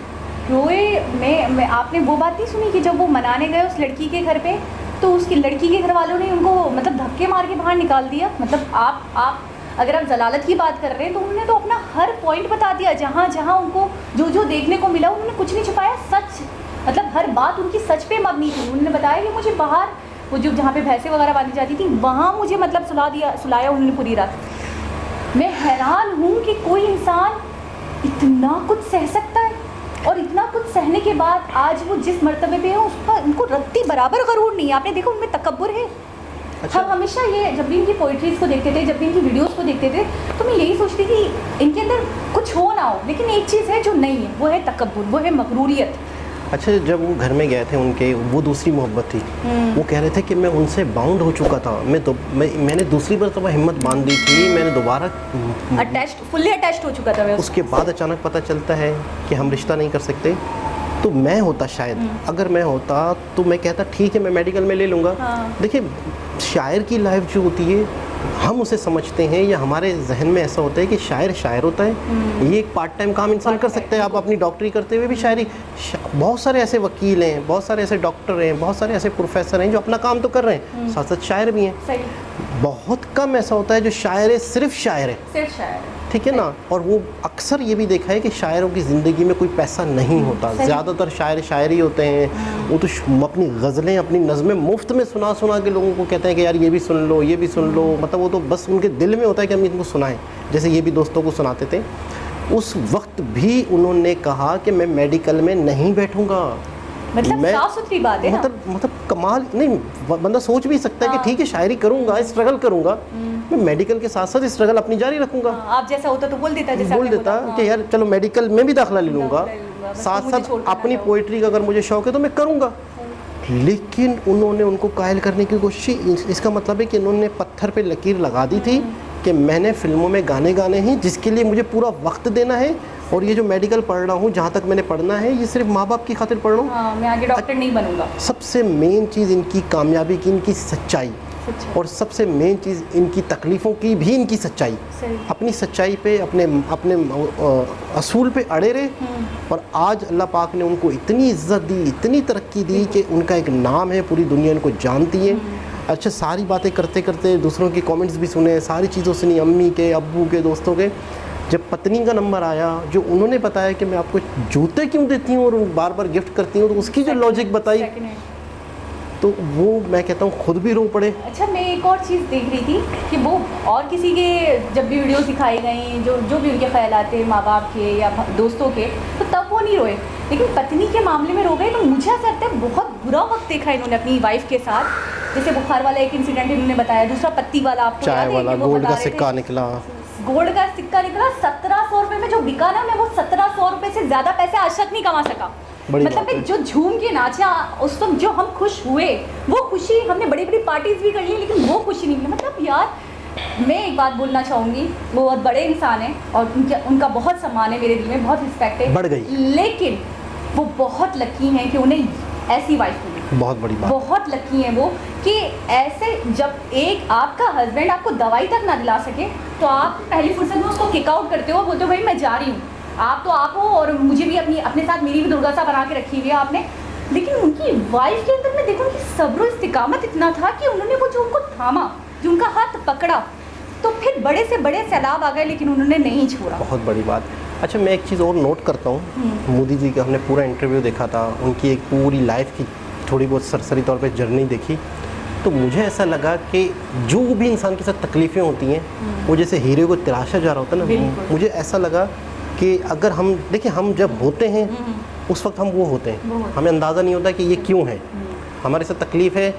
मैं आपने वो बात नहीं सुनी कि जब वो मनाने गए उस लड़की के घर पे, तो उसकी लड़की के घर वालों ने उनको मतलब धक्के मार के बाहर निकाल दिया। मतलब आप अगर आप जलालत की बात कर रहे हैं, तो उन्होंने तो अपना हर पॉइंट बता दिया, जहाँ जहाँ उनको जो देखने को मिला, उन्होंने कुछ नहीं छुपाया, सच, मतलब हर बात उनकी सच पे मबनी थी। उन्होंने बताया कि मुझे बाहर, वो जो जहाँ पे भैंसें वगैरह बांधी जाती थी, वहाँ मुझे मतलब सुलाया उन्होंने पूरी रात। मैं हैरान हूँ कि कोई इंसान इतना कुछ सह सकता है, और इतना कुछ सहने के बाद आज वो जिस मर्तबे पे है, उसका उनको रत्ती बराबर गरूर नहीं है। आपने देखा उनमें तकब्बुर है। अच्छा। हम हमेशा ये, जब भी इनकी पोइट्रीज़ को देखते थे, जब भी इनकी वीडियोस को देखते थे, तो मैं यही सोचती कि इनके अंदर कुछ हो ना हो, लेकिन एक चीज़ है जो नहीं है, वो है तकब्बुर, वो है मगरूरियत। अच्छा, जब वो घर में गए थे उनके, वो दूसरी मोहब्बत थी, वो कह रहे थे कि मैं उनसे बाउंड हो चुका था, मैंने दूसरी बार तो हिम्मत बांध दी थी, मैंने दोबारा फुल्ली अटैच्ड हो चुका था मैं उसके बाद अचानक पता चलता है कि हम रिश्ता नहीं कर सकते। तो मैं होता शायद, अगर मैं होता तो मैं कहता ठीक है, मैं मेडिकल में ले लूँगा। देखिए, शायर की लाइफ जो होती है, हम उसे समझते हैं, या हमारे जहन में ऐसा होता है कि शायर होता है, ये एक पार्ट टाइम काम इंसान कर सकता है। आप अपनी डॉक्टरी करते हुए भी शायरी, बहुत सारे ऐसे वकील हैं, बहुत सारे ऐसे डॉक्टर हैं, बहुत सारे ऐसे प्रोफेसर हैं जो अपना काम तो कर रहे हैं, साथ साथ शायर भी हैं। बहुत कम ऐसा होता है जो शायर है सिर्फ शायर है, सिर्फ शायर है। ठीक है ना। और वो अक्सर ये भी देखा है कि शायरों की ज़िंदगी में कोई पैसा नहीं होता, ज़्यादातर शायर शायर ही होते हैं। वो तो अपनी गज़लें, अपनी नज़में मुफ्त में सुना सुना के लोगों को कहते हैं कि यार ये भी सुन लो, ये भी सुन लो। मतलब वो तो बस उनके दिल में होता है कि हम इनको सुनाएं, जैसे ये भी दोस्तों को सुनाते थे। उस वक्त भी उन्होंने कहा कि मैं मेडिकल में नहीं बैठूंगा। मतलब साफ सुथरी बात है ना। मतलब कमाल नहीं, बंदा सोच भी सकता है कि ठीक है शायरी करूंगा, स्ट्रगल करूंगा, मैं मेडिकल के साथ साथ स्ट्रगल अपनी जारी रखूंगा। आप जैसा होता तो बोल देता, जैसा बोल देता कि यार चलो मेडिकल में भी दाखिला ले लूँगा, साथ मुझे साथ छोड़ के ना अपनी जाओ। पोइट्री का अगर मुझे शौक है तो मैं करूँगा। लेकिन उन्होंने उनको कायल करने की कोशिश, इसका मतलब है कि उन्होंने पत्थर पे लकीर लगा दी थी कि मैंने फिल्मों में गाने गाने हैं जिसके लिए मुझे पूरा वक्त देना है, और ये जो मेडिकल पढ़ रहा हूँ, जहाँ तक मैंने पढ़ना है, ये सिर्फ माँ बाप की खातिर पढ़ रहा हूँ। हाँ, मैं आगे डॉक्टर नहीं बनूंगा। सबसे मेन चीज़ इनकी कामयाबी की इनकी सच्चाई, और सबसे मेन चीज़ इनकी तकलीफ़ों की भी इनकी सच्चाई। अपनी सच्चाई पे, अपने अपने असूल पे अड़े रहे, और आज अल्लाह पाक ने उनको इतनी इज्जत दी, इतनी तरक्की दी कि उनका एक नाम है, पूरी दुनिया इनको जानती है। अच्छा, सारी बातें करते करते दूसरों के कमेंट्स भी सुने, सारी चीज़ों सुनी, अम्मी के, अब्बू के, दोस्तों के। जब पत्नी का नंबर आया, जो उन्होंने बताया कि मैं आपको जूते क्यों देती हूँ और बार बार गिफ्ट करती हूँ, तो उसकी जो लॉजिक बताई, तो वो मैं कहता हूँ खुद भी रो पड़े। अच्छा, मैं एक और चीज़ देख रही थी कि वो और किसी के जब भी वीडियोस दिखाई गई, जो भी उनके ख्यालात थे माँ बाप के या दोस्तों के, तो तब वो नहीं रोए, लेकिन पत्नी के मामले में रो गए। तो मुझे ऐसा लगता है बहुत बुरा वक्त देखा इन्होंने अपनी वाइफ के साथ। जैसे बुखार वाला एक इंसिडेंट इन्होंने बताया, दूसरा पत्ती वाला, आपको याद चाय है वाला कि वो गोल्ड बता का रहे सिक्का थे? निकला, गोल्ड का सिक्का निकला 1700 रुपये में जो बिका ना, मैं वो 1700 रुपये से ज़्यादा पैसे आज तक नहीं कमा सका। मतलब कि जो झूम के नाचा उस वक्त, जो हम खुश हुए, वो खुशी हमने बड़ी बड़ी पार्टीज भी कर ली, लेकिन वो खुशी नहीं मिली। मतलब यार, मैं एक बात बोलना चाहूँगी, वो बहुत बड़े इंसान हैं और उनका बहुत सम्मान है मेरे दिल में, बहुत रिस्पेक्ट है, बढ़ गई। लेकिन वो बहुत लकी हैं कि उन्हें ऐसी वाइफ मिली। बहुत बड़ी बात, बहुत लकी हैं वो कि ऐसे, जब एक आपका हस्बैंड आपको दवाई तक ना दिला सके, तो आप पहली फुर्सत में उसको किक आउट करते हो, बोलते हो भाई मैं जा रही हूँ, आप तो आप हो और मुझे भी अपने साथ मेरी भी दुर्गा सा बना के रखी हुई है आपने। लेकिन उनकी वाइफ के अंदर मैं देखूँ कि सब्र इस्तिकामत इतना था कि उन्होंने वो जो उनको थामा, जो उनका हाथ पकड़ा, तो फिर बड़े से बड़े सैलाब आ गए, लेकिन उन्होंने नहीं छोड़ा। बहुत बड़ी बात। अच्छा, मैं एक चीज़ और नोट करता हूँ, मोदी जी का हमने पूरा इंटरव्यू देखा था, उनकी एक पूरी लाइफ की थोड़ी बहुत सरसरी तौर पे जर्नी देखी, तो मुझे ऐसा लगा कि जो भी इंसान के साथ तकलीफ़ें होती हैं, वो जैसे हीरे को तराशा जा रहा होता है ना, मुझे ऐसा लगा कि अगर हम देखिए, हम जब होते हैं उस वक्त हम वो होते हैं, हमें अंदाज़ा नहीं होता कि ये क्यों है, हमारे साथ तकलीफ़ है,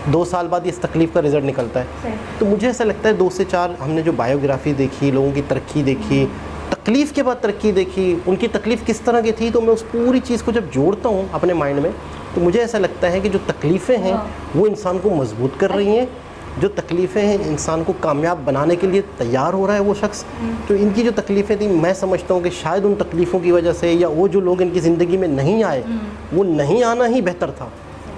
2 साल बाद इस तकलीफ़ का रिज़ल्ट निकलता है। तो मुझे ऐसा लगता है 2 से 4 हमने जो बायोग्राफी देखी, लोगों की तरक्की देखी, तकलीफ़ के बाद तरक्की देखी, उनकी तकलीफ़ किस तरह की थी, तो मैं उस पूरी चीज़ को जब जोड़ता हूँ अपने माइंड में, तो मुझे ऐसा लगता है कि जो तकलीफ़ें हैं वो इंसान को मजबूत कर रही हैं, जो तकलीफ़ें हैं इंसान को कामयाब बनाने के लिए तैयार हो रहा है वो शख्स। तो इनकी जो तकलीफ़ें थी, मैं समझता हूँ कि शायद उन तकलीफ़ों की वजह से, या वो जो लोग इनकी ज़िंदगी में नहीं आए, वो नहीं आना ही बेहतर था,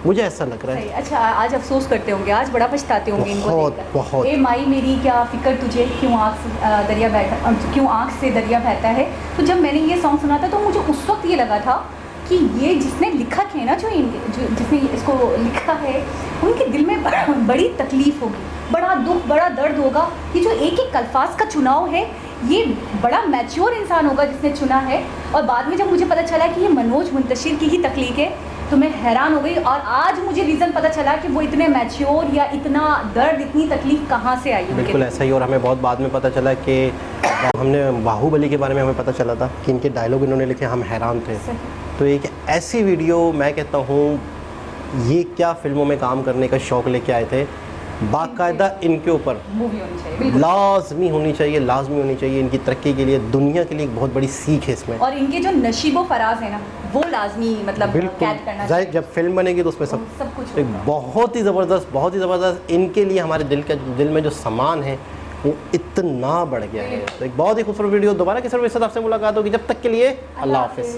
मुझे ऐसा लग रहा है। अच्छा, आज अफसोस करते होंगे, आज बड़ा पछताते होंगे इनको बहुत, देखकर। बहुत। ए माई मेरी क्या फ़िक्र तुझे, क्यों आँख से दरिया बहता है। तो जब मैंने ये सॉन्ग सुना था, तो मुझे उस वक्त ये लगा था कि ये जिसने लिखा है ना, जिसने इसको लिखा है, उनके दिल में बड़ी तकलीफ़ होगी, बड़ा दुख, बड़ा दर्द होगा। ये जो एक एक अल्फाज का चुनाव है, ये बड़ा मैच्योर इंसान होगा जिसने चुना है। और बाद में जब मुझे पता चला कि ये मनोज मुंतशिर की ही तख्लीक है, तो मैं हैरान हो गई। और आज मुझे रीज़न पता चला कि वो इतने मैच्योर, या इतना दर्द, इतनी तकलीफ कहाँ से आई। बिल्कुल ऐसा ही। और हमें बहुत बाद में पता चला कि हमने बाहुबली के बारे में हमें पता चला था कि इनके डायलॉग इन्होंने लिखे, हम हैरान थे। तो एक ऐसी वीडियो, मैं कहता हूँ ये क्या फिल्मों में काम करने का शौक़ लेके आए थे, बाकायदा इनके ऊपर मूवी होनी चाहिए, लाजमी होनी चाहिए, लाजमी होनी चाहिए। इनकी तरक्की के लिए, दुनिया के लिए एक बहुत बड़ी सीख है इसमें। और इनके जो नशीबो फराज है ना, वो लाजमी मतलब कैद करना चाहिए। जब फिल्म बनेगी तो उसमें सब कुछ एक बहुत ही ज़बरदस्त इनके लिए हमारे दिल में जो सामान है वो इतना बढ़ गया है। तो एक बहुत ही खूबसूरत वीडियो, दोबारा किसी और के साथ आपसे मुलाकात होगी, जब तक के लिए अल्लाह हाफिज़।